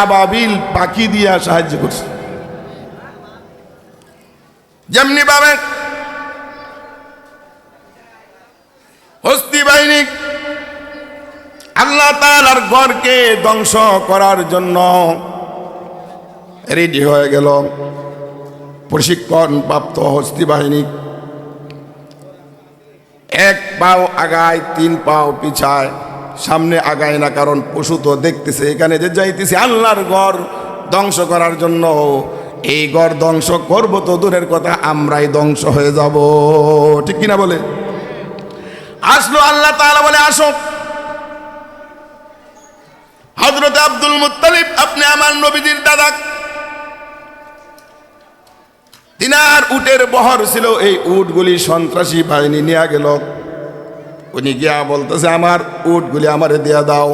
আবাবিল পাখি দিয়া সাহায্য করছে। যেমনি ভাবে হস্তি বাহিনী আল্লাহ তাআলার ঘরকে ধ্বংস করার জন্য রেডি হয়ে গেল, প্রশিক্ষণ প্রাপ্ত হস্তি বাহিনী এক পাও আগায়, 3 পাও পিছায়, সামনে আগায় না। কারণ পশু তো দেখতেছে এখানে যে যাইতেছে আল্লাহর ঘর ধ্বংস করার জন্য। এই ঘর ধ্বংস করবো তো দূরের কথা, আমরাই ধ্বংস হয়ে যাব, ঠিক কিনা বলে? আসলো, আল্লাহ তাআলা বলে আসো। হযরত আব্দুল মুত্তালিব, আপনি আমার নবীজির দাদা, তিনার উটের বহর ছিল, এই উটগুলি সন্ত্রাসী বাহিনী নিয়ে গেল। উনি গিয়া বলতেছে আমার উটগুলি আমারে দিয়া দাও।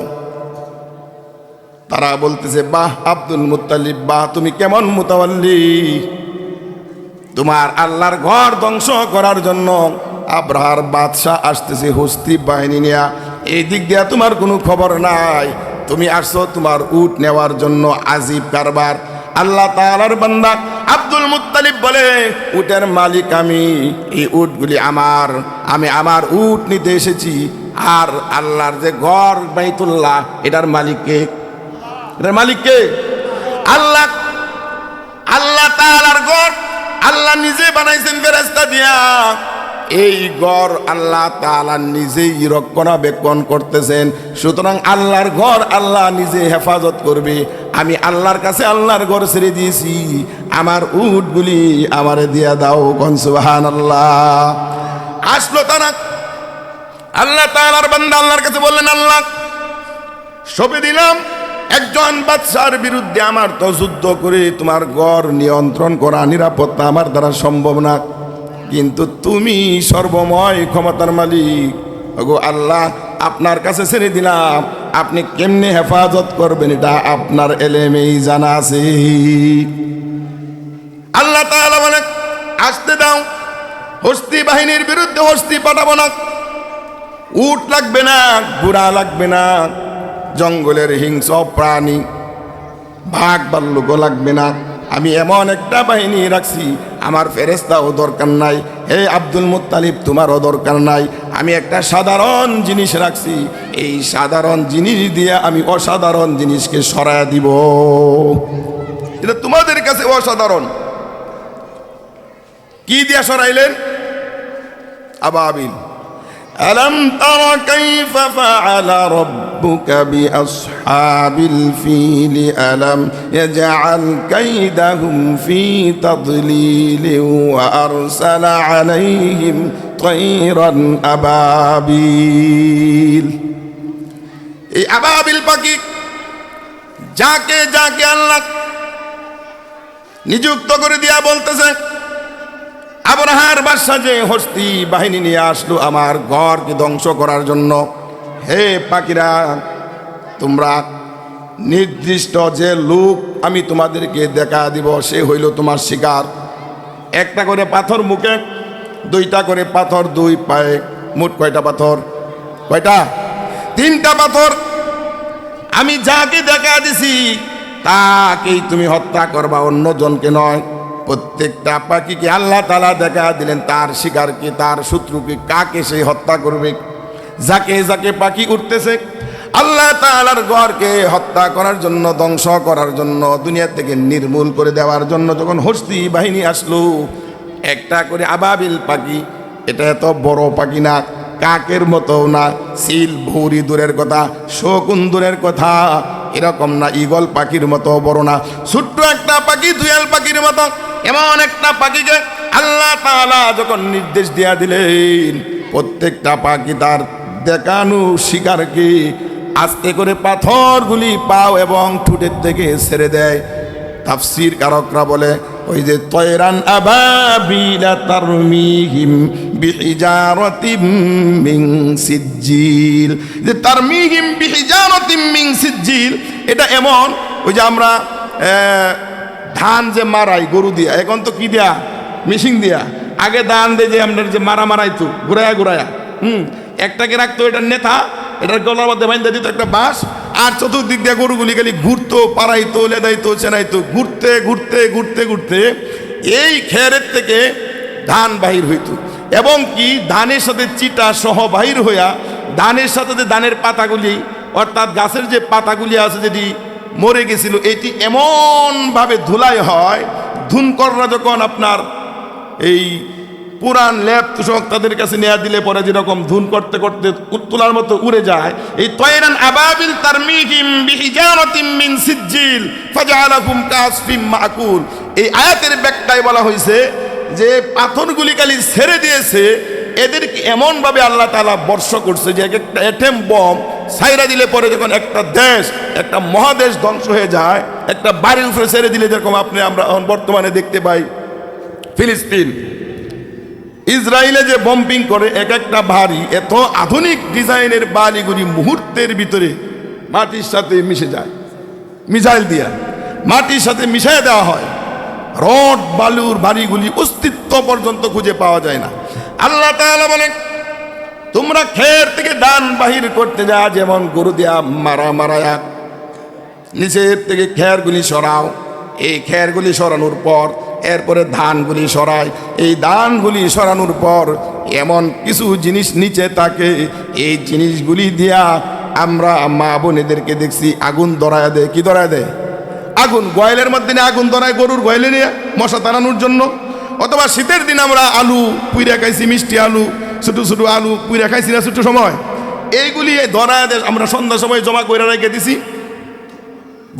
তারা বলতেছে বাহ আব্দুল মুত্তালিব, বাহ তুমি কেমন মুতাওয়াল্লি, তোমার আল্লাহর ঘর ধ্বংস করার জন্য আব্রাহার বাদশাহ আসতেছে হস্তি বাহিনী নিয়া, এই দিক দিয়া তোমার কোনো খবর নাই, তুমি আসছো তোমার উট নেওয়ার জন্য। আজীব কারবার। আল্লাহ তাআলার বান্দা আব্দুল মুত্তালিব বলে উটের মালিক আমি, এই উটগুলি আমার, আমি আমার উট নিতে এসেছি। আর আল্লাহর যে ঘর বাইতুল্লাহ, এটার মালিক কে? এটার মালিক কে? আল্লাহ। আল্লাহ তাআলার ঘর আল্লাহ নিজে বানাইছেন ফেরেশতা দিয়া। এই ঘর আল্লাহ তাআলা নিজেই রক্ষণাবেক্ষণ করতেছেন। সুতরাং আল্লাহর ঘর আল্লাহ নিজে হেফাজত করবে। আমি আল্লাহর কাছে আল্লাহর ঘর ছেড়ে দিয়েছি, আমার উটগুলি আমারে দিয়া দাও। কোন সুবহানাল্লাহ। আসলো তারা, আল্লাহ তাআলার বান্দা আল্লাহর কাছে বললেন আল্লাহ সঁপে দিলাম একজন বাদশার বিরুদ্ধে, আমার তো যুদ্ধ করে তোমার ঘর নিয়ন্ত্রণ করা, নিরাপত্তা আমার দ্বারা সম্ভব না, কিন্তু তুমি সর্বময় ক্ষমতার মালিক। ওগো আল্লাহ, আপনার কাছে ছেড়ে দিলাম, আপনি কেমনে হেফাজত করবেন এটা আপনার এলেমেই জানা আছে। আল্লাহ তাআলা বলে আসতে দাও, হস্তি বাহিনীর বিরুদ্ধে হস্তি পাঠাবো না, উট লাগবে না, ঘোড়া লাগবে না, জঙ্গলের হিংস্র প্রাণী বাঘ ভাল্লুকও লাগবে না। আমি এমন একটা বাহিনী রাখছি, আমার ফেরেশতাও দরকার নাই, হে আব্দুল মুত্তালিব তোমারও দরকার নাই। আমি একটা সাধারণ জিনিস রাখছি, এই সাধারণ জিনিস দিয়ে আমি অসাধারণ জিনিসকে সরায়া দিব। এটা তোমাদের কাছে অসাধারণ। কি দিয়া সরাইলেন? আবাবিল। ألم تر كيف فعل ربك بأصحاب الفيل ألم يجعل كيدهم في تضليل وأرسل عليهم طيرا أبابيل। এই আবাবিল পাখি যাকে যাকে আল্লাহ নিযুক্ত করে দিয়া বলতেছে, আবরাহার বাদশা যে হস্তি বাহিনী নিয়ে আসলো আমার ঘরকে ধ্বংস করার জন্য, হে পাখিরা তোমরা নির্দিষ্ট যে লোক আমি তোমাদেরকে দেখা দিব সে হইল তোমার শিকার। একটা করে পাথর মুখে, দুইটা করে পাথর দুই পায়ে, মোট কয়টা পাথর? কয়টা? তিনটা পাথর। আমি যাকে দেখা দিছি তাকেই তুমি হত্যা করবা, অন্য জনকে নয়। প্রত্যেকটা পাখিকে আল্লাহ তাআলা দেখা দিলেন তার শিকারকে, তার শত্রুকে, কাকে সে হত্যা করবে। যাকে যাকে পাখি উঠতেছে আল্লাহ তাআলার ঘরকে হত্যা করার জন্য, ধ্বংস করার জন্য, দুনিয়া থেকে নির্মূল করে দেওয়ার জন্য যখন হস্তি বাহিনী আসলো, একটা করে আবাবিল পাখি, এটা এত বড় পাখি না, কাকের মতো না, সিল ভৌরি দূরের কথা, শকুন দূরের কথা, এরকম না, ঈগল পাখির মতো বড় না, ছোট্ট একটা পাখি, দুয়াল পাখির মতো এমন একটা পাখিকে আল্লাহ তাআলা যখন নির্দেশ দিয়া দিলেন, প্রত্যেকটা পাখি তার দেখানো শিকারকে আস্তে করে পাথরগুলি পাও এবং ঠোঁটের থেকে ছেড়ে দেয়। তাফসীর কারকরা বলে ওই যে তয়রান আবাবিলা তারমিহিম বিহিজারাতিম মিন সিজ্জিল, যে তারমিহিম বিহিজারাতিম মিন সিজ্জিল, এটা এমন ওই যে আমরা ধান যে মারাই গরু দিয়া, এখন তো কি দিয়া, মেশিন দিয়া, আগে ধান দিয়ে যে আমরা যে মারাইতো ঘুরায়া ঘুরায়া, একটাকে রাখতো এটার নেতা, এটার গলার মধ্যে বাইন্দা দিত একটা বাঁশ, আর চতুর্দিক দিয়ে গরুগুলি খালি ঘুরতো, পাড়াইতো, লেদাইতো, চেনাইতো, ঘুরতে ঘুরতে ঘুরতে ঘুরতে এই খেরের থেকে ধান বাহির হইতো, এবং কি ধানের সাথে চিটা সহ বাহির হইয়া ধানের সাথে যে ধানের পাতাগুলি, অর্থাৎ গাছের যে পাতাগুলি আছে যেটি মরে গেছিল, এটি এমনভাবে ধুলাই হয়, ধুনকররা যখন আপনার এই পুরান ল্যাপ তুষক তাদের কাছে নেয়া দিলে পরে যেরকম ধুন করতে করতে উত্তোলার মতো উড়ে যায়, এই তয়রান আবাবিল তারমিহিম বিহিজারাতিম মিন সিজ্জিল ফাজআলাহুম কাসফিম মাকুল। এই আয়াতের ব্যাখ্যায় বলা হয়েছে যে পাথরগুলি খালি ছেড়ে দিয়েছে, এদেরকে এমনভাবে আল্লাহ তাআলা বর্ষ করছে যে একটা অ্যাটম বম ছাইরা দিলে পরে যখন একটা দেশ, একটা মহাদেশ ধ্বংস হয়ে যায়, একটা বাড়ির উপরে ছেড়ে দিলে যেরকম আমরা বর্তমানে দেখতে পাই ফিলিস্তিন, ইসরায়েলে যে বম্পিং করে এক একটা বাড়ি, এত আধুনিক ডিজাইনের বাড়িগুলি মুহূর্তের ভিতরে মাটির সাথে মিশে যায়, মিসাইল দিয়া মাটির সাথে মিশিয়ে দেওয়া হয়। রড বালুর বাড়িগুলি অস্তিত্ব পর্যন্ত খুঁজে পাওয়া যায় না। আল্লাহ তাআলা বলেন, তোমরা খের থেকে ধান বাহির করতে যা, যেমন গরু দিয়া মারায়া নিচের থেকে খেরগুলি সরাও, এই খেরগুলি সরানোর পর এরপরে ধানগুলি সরায়, এই ধানগুলি সরানোর পর এমন কিছু জিনিস নিচে থাকে, এই জিনিসগুলি দিয়া আমরা মা বোনেদেরকে দেখছি আগুন ধরায় দেয়। কি ধরায় দেয়? আগুন। গোয়ালের মধ্যে নিয়ে আগুন ধরায় গরুর গোয়ালে নিয়ে মশা তাড়ানোর জন্য। অথবা শীতের দিন আমরা আলু পুইরা খাইছি, মিষ্টি আলু, ছোটো ছোটো আলু পুইরা খাইছি না ছোটো সময়, এইগুলি ধরায় দেয় আমরা সন্ধ্যার সময় জমা করে রেখে দিছি,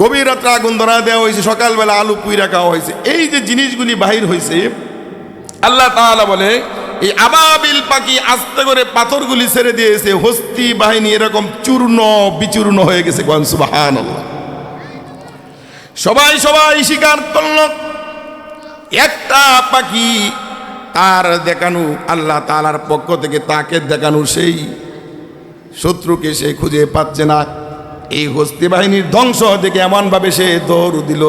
গভীর রাত্রে আগুন ধরা দেওয়া হয়েছে, সকালবেলা আলু পুইরা খাওয়া হয়েছে। এই যে জিনিসগুলি বাহির হয়েছে, আল্লাহ তাআলা বলে এই আবাবিল পাখি আস্তে করে পাথরগুলি ছেড়ে দিয়েছে, হস্তি বাহিনী এরকম চূর্ণ বিচূর্ণ হয়ে গেছে। সুবহানাল্লাহ। সবাই শিকার করল, একটা পাখি তার দেখানো আল্লাহ তাআলার পক্ষ থেকে তাকে দেখানো সেই শত্রুকে সে খুঁজে পাচ্ছে না। এই হস্তি বাহিনীর ধ্বংস দেখে এমনভাবে সে দৌড় দিল,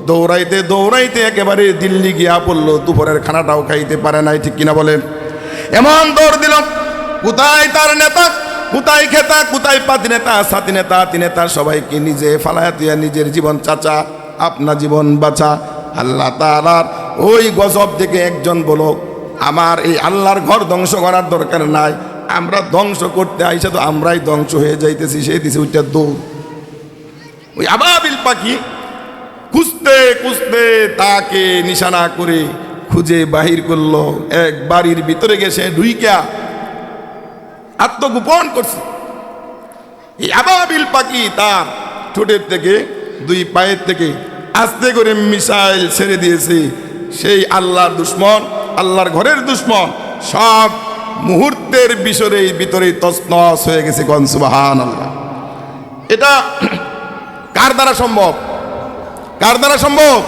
দৌড়াইতে দৌড়াইতে একেবারে দিল্লি গিয়া পড়লো, দুপুরের খানাটাও খাইতে পারে নাই। ঠিক কিনা বলেন? এমন দৌড় দিল, কোথায় তার নেতা, কোথায় খেতা, কোথায় পাতি নেতা, সাথী নেতা, আতি নেতা, সবাইকে নিজে ফালায়া দিয়া নিজের জীবন চাচা, আপনার জীবন বাঁচা। আল্লাহ তাআলার ওই গজব দেখে একজন বলো, আমার এই আল্লাহর ঘর ধ্বংস করার দরকার নাই, আমরা ধ্বংস করতে আইসা তো আমরাই ধ্বংস হয়ে যাইতেছি। সেই দিছে ওইটা দৌড়। ওই আবাবিল পাখি খুঁজতে খুঁজতে তাকে নিশানা করে খুঁজে বাহির করলো, এক বাড়ির ভিতরে গেছে ঢুইকা আত্মগোপন করছে। এই আবাবিল পাখি তার ঠোঁটের থেকে দুই পায়ের থেকে আস্তে করে মিসাইল ছেড়ে দিয়েছে। সেই আল্লাহর দুশ্মন, আল্লাহর ঘরের দুশ্মন সব মুহূর্তের ভিতরে তছনছ হয়ে গেছে। সুবহানাল্লাহ। এটা কার দ্বারা সম্ভব? কার দ্বারা সম্ভব?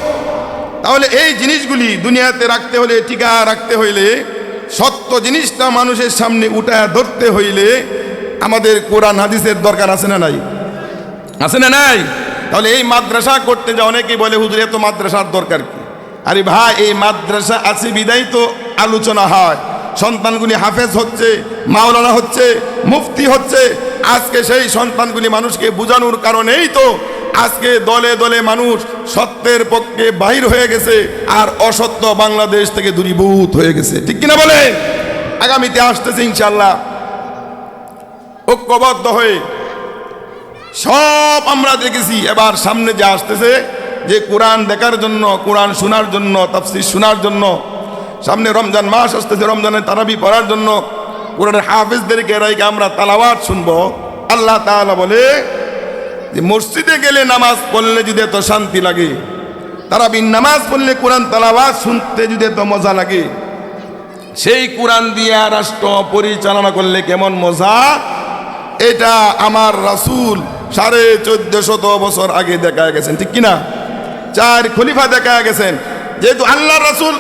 তাহলে এই জিনিসগুলি দুনিয়াতে রাখতে হলে, টিকা রাখতে হইলে, সত্য জিনিসটা মানুষের সামনে উঠায় ধরতে হইলে আমাদের কোরআন হাদিসের দরকার আছে না নাই? আছে না নাই? তাহলে এই মাদ্রাসা করতে যা অনেকেই বলে, হুজুর এত মাদ্রাসার দরকার কি? আরে ভাই, এই মাদ্রাসা আছে বিদায় তো আলোচনা হয়, সন্তানগুলি হাফেজ হচ্ছে, মাওলানা হচ্ছে, মুফতি হচ্ছে। আজকে সেই সন্তানগুলি মানুষকে বোঝানোর কারণেই তো আজকে দলে দলে মানুষ সত্যের পক্ষে বাহির হয়ে গেছে, আর অসত্য বাংলাদেশ থেকে দূরীভূত হয়ে গেছে। ঠিক কিনা বলে? আগামীতে আসতেছে ইনশাআল্লাহ ঐক্যবদ্ধ হয়ে সব আমরা দেখেছি। এবার সামনে যে আসতেছে, যে কোরআন দেখার জন্য, কোরআন শোনার জন্য, তাফসীর শোনার জন্য, সামনে রমজান মাস আসতেছে, রমজানের তারাবি পড়ার জন্য কোরআনের হাফেজদেরকে রাইকে আমরা তালাওয়াত শুনবো। আল্লাহ তাআলা বলে যে মসজিদে গেলে নামাজ পড়লে যদি এত শান্তি লাগে, তারাবির নামাজ পড়লে কোরআন তালাওয়াত শুনতে যদি এত মজা লাগে, সেই কোরআন দিয়া রাষ্ট্র পরিচালনা করলে কেমন মজা, এটা আমার রাসূল 1450 বছর আগে দেখা গেছেন। ঠিক কিনা? 4 খলিফা দেখা গেছেন। যেহেতু আল্লাহর রাসূল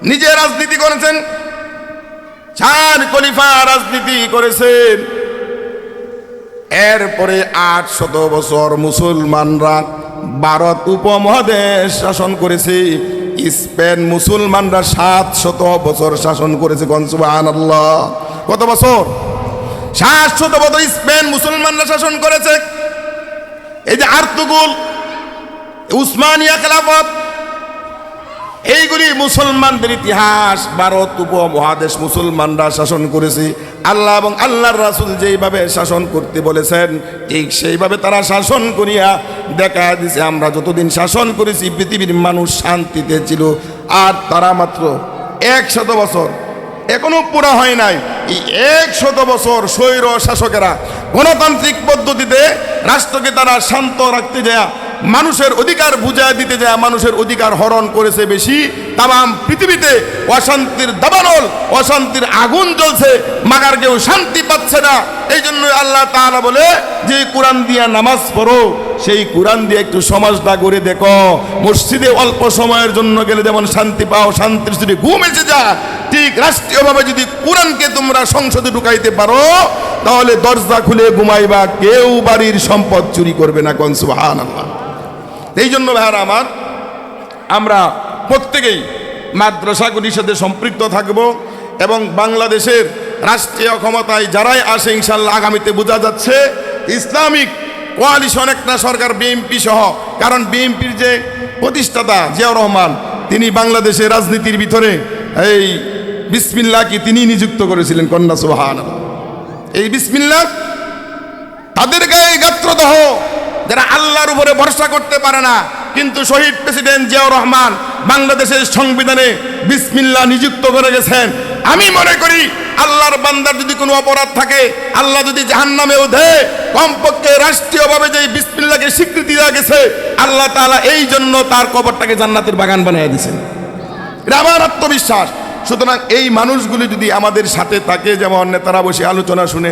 নিজে রাজনীতি করেছেন, 4 খলিফা রাজনীতি করেছেন, এরপরে 800 বছর মুসলমানরা ভারত উপমহাদেশ শাসন করেছে। স্পেন মুসলমানরা 700 বছর শাসন করেছে। সুবহানাল্লাহ। কত বছর? 700 বছর স্পেন মুসলমানরা শাসন করেছে। এই যে আর্তুগুল, উসমানিয়া খেলাফত, এইগুলি মুসলমানদের ইতিহাস। ভারত উপমহাদেশ মুসলমানরা শাসন করেছে। আল্লাহ এবং আল্লাহর রাসূল যেইভাবে শাসন করতে বলেছেন, ঠিক সেইভাবে তারা শাসন করিয়া দেখা দিছে। আমরা যতদিন শাসন করেছি পৃথিবীর মানুষ শান্তিতে ছিল, আর তারা মাত্র 100 বছর, এখনো পুরা হয় নাই। এই 100 বছর স্বৈর শাসকেরা গণতান্ত্রিক পদ্ধতিতে রাষ্ট্রকে তারা শান্ত রাখতে যায়, মানুষের অধিকার বুঝায় দিতে যায়, মানুষের অধিকার হরণ করেছে বেশি। তাম পৃথিবীতে অশান্তির দাবা দাবানল, অশান্তির আগুন জ্বলছে, মাগার কেউ শান্তি পাচ্ছে না। এই জন্য আল্লাহ তাআলা বলে যে কোরআন দিয়া নামাজ পড়ো, সেই কোরআন দিয়ে একটু সমাজটা করে দেখো। মসজিদে অল্প সময়ের জন্য গেলে যেমন শান্তি পাও, শান্তির যদি ঘুম এসে যায়, ঠিক রাষ্ট্রীয়ভাবে যদি কোরআনকে তোমরা সংসদে ঢুকাইতে পারো, তাহলে দরজা খুলে ঘুমাইবা, কেউ বাড়ির সম্পদ চুরি করবে না। কোন সুবহানাল্লাহ। এই জন্য ভাইরা আমার, আমরা প্রত্যেকেই মাদ্রাসাগুলির সাথে সম্পৃক্ত থাকব এবং বাংলাদেশের রাষ্ট্রীয় ক্ষমতায় যারাই আসে ইনশাল্লাহ আগামীতে বোঝা যাচ্ছে ইসলামিক কোয়ালিশন একটা সরকার, বিএনপি সহ। কারণ বিএনপির যে প্রতিষ্ঠাতা জিয়াউর রহমান, তিনি বাংলাদেশের রাজনীতির ভিতরে এই বিসমিল্লাহ কি তিনি নিযুক্ত করেছিলেন। কন্যা সুবহানাল্লাহ। এই বিসমিল্লাহ তাদের গায়ে গাত্রদাহ, যারা আল্লাহর উপরে ভরসা করতে পারে না। কিন্তু শহীদ প্রেসিডেন্ট জিয়াউর রহমান বাংলাদেশের সংবিধানে বিসমিল্লাহ নিযুক্ত করে গেছেন। আমি মনে করি আল্লাহর বান্দার যদি কোনো অপরাধ থাকে, আল্লাহ যদি জাহান্নামেও দেয়, কমপক্ষে রাষ্ট্রীয়ভাবে যে বিসমিল্লাহকে স্বীকৃতি দেওয়া গেছে, আল্লাহ তাআলা এই জন্য তার কবরটাকে জান্নাতের বাগান বানিয়ে দিয়েছেন। এটা আমার আত্মবিশ্বাস। সুতরাং এই মানুষগুলি যদি আমাদের সাথে থাকে, যেমন নেতারা বসে আলোচনা শুনে,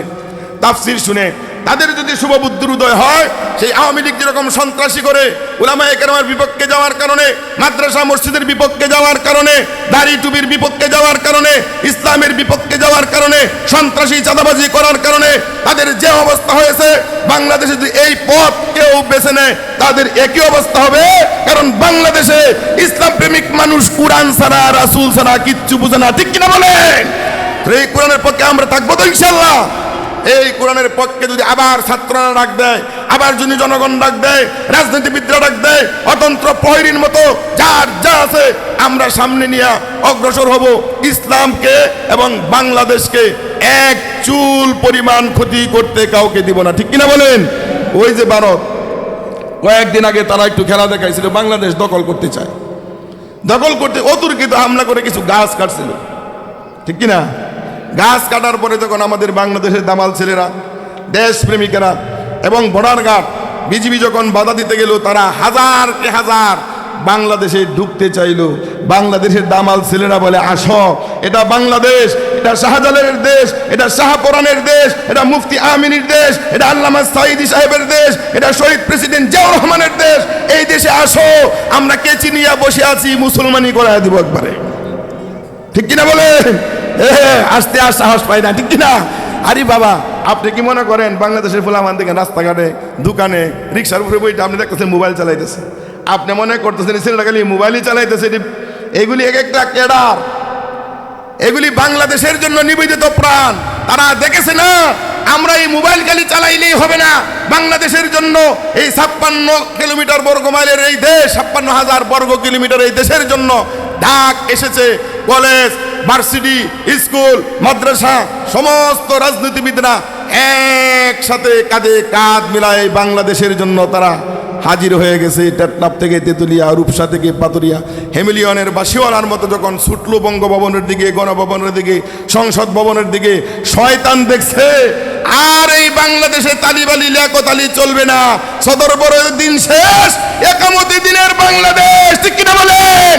তাফসির শুনে, তাদের যদি শুভ বুদ্ধির উদয় হয়, সেই আওয়ামী লীগ যেরকম সন্ত্রাসী করে উলামায়ে কেরামের বিপক্ষে যাওয়ার কারণে, মাদ্রাসা মসজিদের বিপক্ষে যাওয়ার কারণে, দাড়ি টুপির বিপক্ষে যাওয়ার কারণে, ইসলামের বিপক্ষে যাওয়ার কারণে, সন্ত্রাসী চাঁদাবাজি করার কারণে তাদের যে অবস্থা হয়েছে, বাংলাদেশে যদি এই পথ কেউ বেছে নেয়, তাদের একই অবস্থা হবে। কারণ বাংলাদেশে ইসলাম প্রেমিক মানুষ কোরআন ছাড়া, রাসূল ছাড়া কিচ্ছু বুঝে না। ঠিক কিনা বলেন? এই কোরআনের পক্ষে আমরা থাকবো তো ইনশাআল্লাহ। এই কোরআনের পক্ষে যদি আবার ছাত্ররা ডাক দেয়, আবার যদি জনগণ ডাক দেয়, রাজনীতিবিদরা ডাক দেয়, অতন্ত্র প্রহরীর মতো যার যা আছে আমরা সামনে নিয়ে অগ্রসর হব। ইসলামকে এবং বাংলাদেশকে এক চুল পরিমাণ ক্ষতি করতে কাউকে দিব না। ঠিক কিনা বলেন? ওই যে ভারত কয়েকদিন আগে তারা একটু খেলা দেখাইছিল, বাংলাদেশ দখল করতে চায়। দখল করতে অতর্কিত হামলা করে কিছু গাছ কাটছিল। ঠিক কিনা? গাছ কাটার পরে যখন আমাদের বাংলাদেশের দামাল ছেলেরা, দেশপ্রেমিকেরা এবং বর্ডার গার্ড বিজিবি যখন বাধা দিতে গেল, তারা হাজার কে হাজার বাংলাদেশে ঢুকতে চাইল। বাংলাদেশের দামাল ছেলেরা বলে, আসো, এটা বাংলাদেশ, এটা শাহজালালের দেশ, এটা শাহপরানের দেশ, এটা মুফতি আমিনীর দেশ, এটা আল্লামা সাঈদী সাহেবের দেশ, এটা শহীদ প্রেসিডেন্ট জিয়াউর রহমানের দেশ। এই দেশে আসো, আমরা কেচি নিয়ে বসে আছি, মুসলমানি করায় দিব একবারে। ঠিক কিনা বলে? আসতে আর সাহস পাই না। ঠিক কিনা? আরে বাবা, আপনি কি মনে করেন বাংলাদেশের ফুলামান দেখেন রাস্তাঘাটে, দোকানে, রিক্সার উপরে বইটা আপনি দেখতেছেন মোবাইল চালাইতেছে, আপনি মনে করতেছেন ছেলেটা খালি মোবাইলই চালাইতেছে। এগুলি এক একটা ক্যাডার, এগুলি বাংলাদেশের জন্য নিবেদিত প্রাণ। তারা দেখেছে না আমরা এই মোবাইল খালি চালাইলেই হবে না, বাংলাদেশের জন্য এই 56 কিলোমিটার বর্গ মাইলের এই দেশ, 56,000 বর্গ কিলোমিটার এই দেশের জন্য ডাক এসেছে। কলেজ, ভার্সিটি, স্কুল, মাদ্রাসা, সমস্ত রাজনীতিবিদরা একসাথে কাঁধে কাঁধ মিলায় বাংলাদেশের জন্য তারা হাজির হয়ে গেছে। টেটনাপ থেকে তেতুলিয়া, রূপসা থেকে পাতুরিয়া, হেমিলিয়নের বাসিওয়ালার মতো যখন ছুটলো বঙ্গভবনের দিকে, গণভবনের দিকে, সংসদ ভবনের দিকে, শয়তান দেখছে আর এই বাংলাদেশে তালিবালি লিয়াকতালি চলবে না। সদর বড়ের দিন শেষ, একামতি দিনের বাংলাদেশ। ঠিক কিনা বলেন?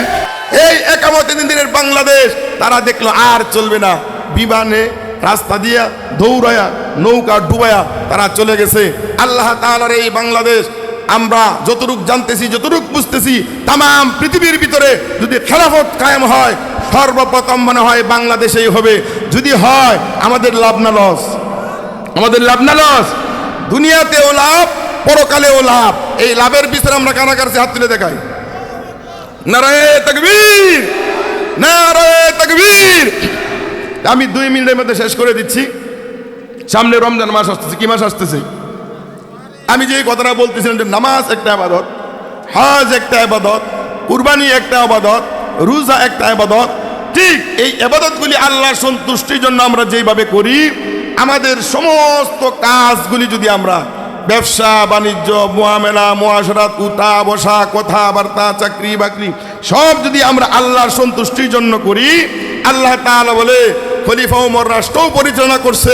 এই একামতি দিনের বাংলাদেশ তারা দেখলো আর চলবে না। বিমানে, রাস্তা দিয়া, দৌড়ায়া, নৌকা ডুবায়া তারা চলে গেছে। আল্লাহ তাআলার এই বাংলাদেশ আমরা যতটুক জানতেছি, যতটুক বুঝতেছি, তাম পৃথিবীর ভিতরে যদি খেলাফত কায়েম হয়, সর্বপ্রথম মনে হয় বাংলাদেশেই হবে। যদি হয় আমাদের লাভ না লস? আমাদের লাভ না লস? দুনিয়াতেও লাভ, পরকালেও লাভ। এই লাভের পিছনে আমরা কানাকারছে হাত তুলে দেখাই। নারায়ে তাকবীর, নারায়ে তাকবীর। আমি 2 মিনিটের মধ্যে শেষ করে দিচ্ছি। সামনে রমজান মাস আসতেছে। কি মাস আসতেছে? আমি যে কথাটা বলতেছিলাম যে নামাজ একটা ইবাদত, হজ একটা ইবাদত, কুরবানি একটা ইবাদত, রোজা একটা ইবাদত। ঠিক এই ইবাদতগুলি আল্লাহর সন্তুষ্টির জন্য আমরা যেভাবে করি, আমাদের সমস্ত কাজগুলি যদি আমরা ব্যবসা বাণিজ্য, মুআমেলা, মুআশারাত, উঠা বসা, কথাবার্তা, চাকরি বাকরি সব যদি আমরা আল্লাহর সন্তুষ্টির জন্য করি, আল্লাহ তাআলা বলে খলিফা ওমর রাষ্ট্রও পরিচালনা করছে,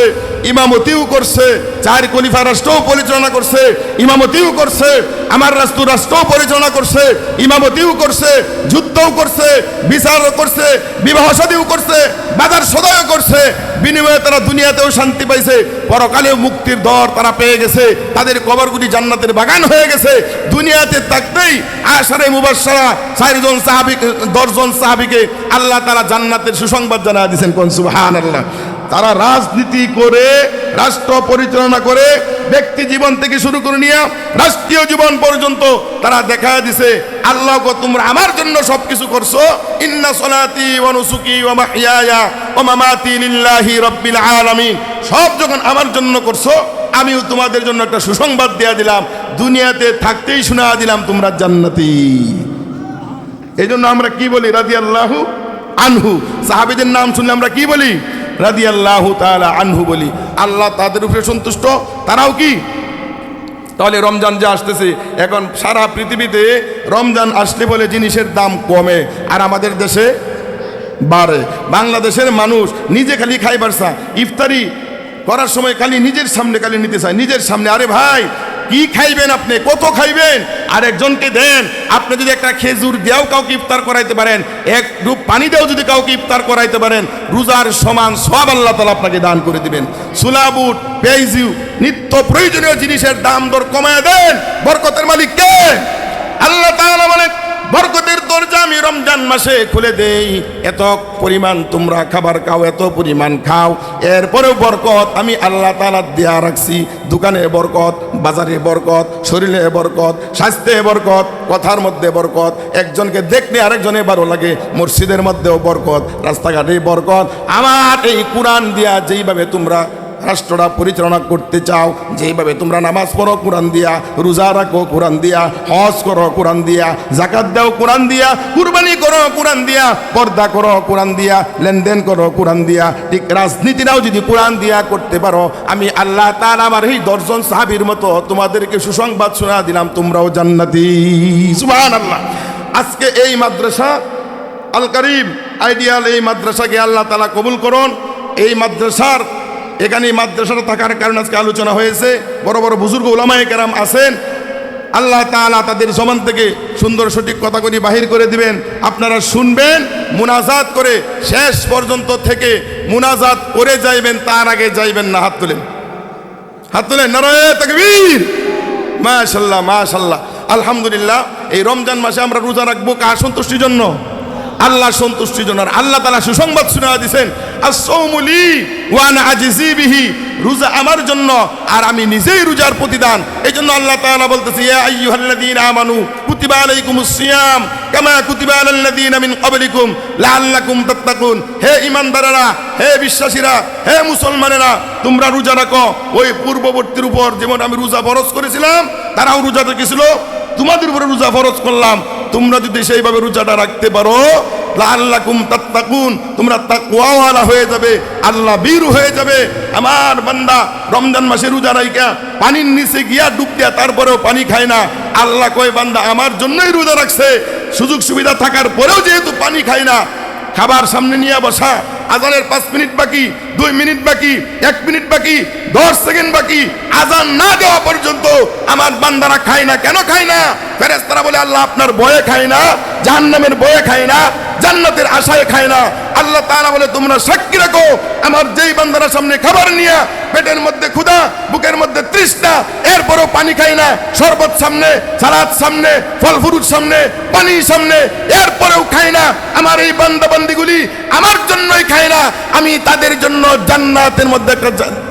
ইমামতিও করছে, 4 খলিফা রাষ্ট্রও পরিচালনা করছে, ইমামতিও করছে, আমার রাষ্ট্রও পরিচালনা করছে, ইমামতিও করছে, যুদ্ধও করছে, বিচারও করছে, বিবাহ শাদীও করছে, বাজার সদাইও করছে। বিনিময়ে তারা দুনিয়াতেও শান্তি পাইছে, পরকালেও মুক্তির দর তারা পেয়ে গেছে, তাদের কবরগুলি জান্নাতের বাগান হয়ে গেছে। দুনিয়াতে থাকতেই আশারে মুবাশশারা 4 জন সাহাবী 10 জন সাহাবীকে আল্লাহ তাআলা জান্নাতের সুসংবাদ জানায় দিয়েছেন। কোন সুবহানাল্লাহ। তারা রাজনীতি করে, রাষ্ট্র পরিচালনা করে, ব্যক্তি জীবন থেকে শুরু করে নিয়ে রাষ্ট্রীয় জীবন পর্যন্ত তারা দেখা দিছে আল্লাহ গো তোমরা আমার জন্য সবকিছু করছো। ইন্না সলাতি ওয়া নুসুকি ওয়া মাহইয়ায়া ওয়া মামাতি লিল্লাহি রাব্বিল আলামিন। সব যখন আমার জন্য করছো, আমিও তোমাদের জন্য একটা সুসংবাদ দেয়া দিলাম, দুনিয়াতে থাকতেই শোনা দিলাম তোমরা জান্নাতি। এই জন্য আমরা কি বলি? রাদিয়াল্লাহু আনহু। সাহাবীদের নাম শুনলে আমরা কি বলি? রাদিয়াল্লাহু তাআলা আনহু বলি। আল্লাহ তাদের উপরে সন্তুষ্ট, তারাও কি? তাহলে রমজান যে আসতেছে, এখন সারা পৃথিবীতে রমজান আসলে বলে জিনিসের দাম কমে আর আমাদের দেশে বাড়ে। বাংলাদেশের মানুষ নিজে খালি খাইবার চায়, ইফতারি করার সময় খালি নিজের সামনে খালি নিতে চায়, নিজের সামনে। আরে ভাই কি খাইবেন আপনি? কত খাইবেন? আরেকজনকে দেন। আপনি যদি একটা খেজুর দিয়েও কাউকে ইফতার করাইতে পারেন, এক ডুব পানি দিয়েও যদি কাউকে ইফতার করাইতে পারেন, রোজার সমান সওয়াব আল্লাহ তাআলা আপনাকে দান করে দিবেন। সুলাবুট, পেঁয়াজু, নিত্য প্রয়োজনীয় জিনিসের দাম দর কমায় দেন। বরকতের মালিক কে? আল্লাহ তাআলা বলেন বরকতের দরজা আমি রমজান মাসে খুলে দেই। এত পরিমাণ তোমরা খাবার খাও, এত পরিমাণ খাও, এরপরেও বরকত আমি আল্লাহ তাআলা দেয়া রাখছি। দোকানে বরকত, বাজারে বরকত, শরীরে বরকত, স্বাস্থ্যে বরকত, কথার মধ্যে বরকত, একজনকে দেখলে আরেকজনের ভালো লাগে, মসজিদের মধ্যেও বরকত, রাস্তাঘাটে বরকত। আমার এই কোরআন দিয়া যেইভাবে তোমরা রাষ্ট্রটা পরিচালনা করতে চাও, যেইভাবে তোমরা নামাজ পড়ো কোরআন দিয়া, রোজা রাখো কোরআন দিয়া, হজ করো কোরআন দিয়া, যাকাত দাও কোরআন দিয়া, কুরবানি করো কোরআন দিয়া, পর্দা করো কোরআন দিয়া, লেনদেন করো কোরআন দিয়া, ঠিক রাজনীতিটাও যদি কোরআন দিয়া করতে পারো, আমি আল্লাহ তাআলা আমার এই 10 জন সাহাবীর মতো তোমাদেরকে সুসংবাদ শোনা দিলাম, তোমরাও জান্নাতি। সুবহানাল্লাহ। আজকে এই মাদ্রাসা আল কারীম আইডিয়াল, এই মাদ্রাসাকে আল্লাহ তাআলা কবুল করুন। এই মাদ্রাসার এখানে মাদ্রাসাটা থাকার কারণে আজকে আলোচনা হয়েছে। বড় বড় বুজুর্গ উলামায়ে কেরাম আছেন, আল্লাহ তাআলা তাদের জবান থেকে সুন্দর সঠিক কথাগুলি বাহির করে দিবেন। আপনারা শুনবেন, মুনাজাত করে শেষ পর্যন্ত থেকে মুনাজাত করে যাইবেন, তার আগে যাইবেন না। হাত তুলেন, হাত তুলেন, নারায়ে তাকবীর। মাশাআল্লাহ, মাশাআল্লাহ, আলহামদুলিল্লাহ। এই রমজান মাসে আমরা রোজা রাখবো কার সন্তুষ্টির জন্য? আল্লাহ সন্তুষ্টির জন্য। আর আল্লাহ তাআলা সুসংবাদ শুনিয়ে দিয়েছেন, আস-সাওমু লি ওয়া আনা আজজি বিহি। রোজা আমার জন্য আর আমি নিজেই রোজার প্রতিদান। এই জন্য আল্লাহ তাআলা বলতেছে, ইয়া আইয়ুহাল্লাযীনা আমানু কুতিবা আলাইকুমুস সিয়াম কামা কুতিবা আলাল্লাযীনা মিন ক্বাবলিকুম লাআল্লাকুম তাত্তাকুন। হে ঈমানদারেরা, হে বিশ্বাসীরা, হে মুসলমানেরা, তোমরা রোজা রাখো ওই পূর্ববর্তীর উপর যেমন আমি রোজা ফরজ করেছিলাম, তারাও রোজা রেখেছিল, তোমাদের উপরে রোজা ফরজ করলাম। তোমরা যদি সেইভাবে রোজাটা রাখতে পারো, লাআল্লাকুম তাত্তাকুন, তোমরা তাকওয়াওয়ালা হয়ে যাবে, আল্লাহ বীর হয়ে যাবে। আমার বান্দা রমজান মাসে রোজা রাইখা পানির নিচে গিয়া ডুব দিয়া তারপরেও পানি খায় না। আল্লাহ কয় বান্দা আমার জন্যই রোজা রাখছে, সুযোগ সুবিধা থাকার পরেও যেহেতু পানি খায় না, খাবার সামনে নিয়ে বসা, আজানের 5 মিনিট বাকি, 2 মিনিট বাকি, 1 মিনিট বাকি, 10 সেকেন্ড বাকি, আজান না দেওয়া পর্যন্ত আমার বান্দারা খায় না। কেন খায় না? ফেরেশতারা বলে আল্লাহ আপনার ভয়ে খায় না, জাহান্নামের ভয়ে খায় না, জান্নাতের আশায় খায় না। আল্লাহ তাআলা বলে তোমরা সাক্ষী রাখো, আমার যেই বান্দারা সামনে খাবার নিয়ে পেটের মধ্যে ক্ষুধা, বুকের মধ্যে তৃষ্ণা, এরপরও পানি খায় না, শরবত সামনে, সালাদ সামনে, ফল ফ্রুট সামনে, পানি সামনে, এরপরেও খায় না, আমার এই বান্দা বান্দিগুলি আমার জন্যই খায় না। আমি তাদের জন্য জান্নাতের মধ্যে একটা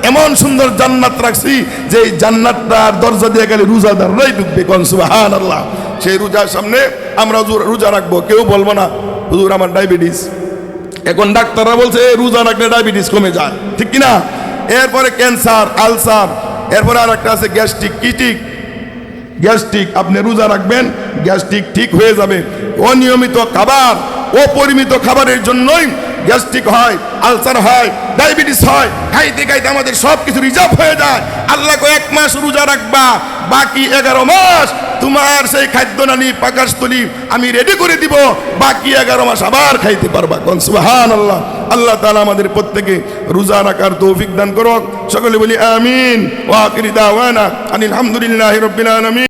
এমন সুন্দর জান্নাত রাখছি যে এই জান্নাতটার দরজা দিয়ে গেলে রোজাদাররাই ঢুকবে। কোন সুবহানাল্লাহ। সেই রোজার সামনে আমরা রোজা রাখবো, কেউ বলবো না হুজুর আমার ডায়াবেটিস। এখন ডাক্তাররা বলছে রোজা রাখলে ডায়াবেটিস কমে যায়, ঠিক কিনা? এরপরে ক্যান্সার, আলসার, এরপরে আর একটা আছে গ্যাস্ট্রিক, কিটিক, গ্যাস্ট্রিক। আপনি রোজা রাখবেন, গ্যাস্ট্রিক ঠিক হয়ে যাবে। অনিয়মিত খাবার, অপরিমিত খাবারের জন্যই গ্যাস্ট্রিক হয়, আলসার হয়, ডায়াবেটিস হয়। খাইতে খাইতে আমাদের সব কিছু রিজার্ভ হয়ে যায়। আল্লাহ কয় 1 মাস রোজা রাখবা, বাকি 11 মাস তোমার সেই খাদ্য নালি পাকাশতলি আমি রেডি করে দিব, বাকি 11 মাস আবার খাইতে পারবা। কোন সুবহানাল্লাহ। আল্লাহ তাআলা আমাদের প্রত্যেকে রোজা রাখার তৌফিক দান করুক। সকলে বলি আমিন। ওয়া আখিরি দাওয়ানা আনিল হামদুলিল্লাহি রাব্বিল আলামিন।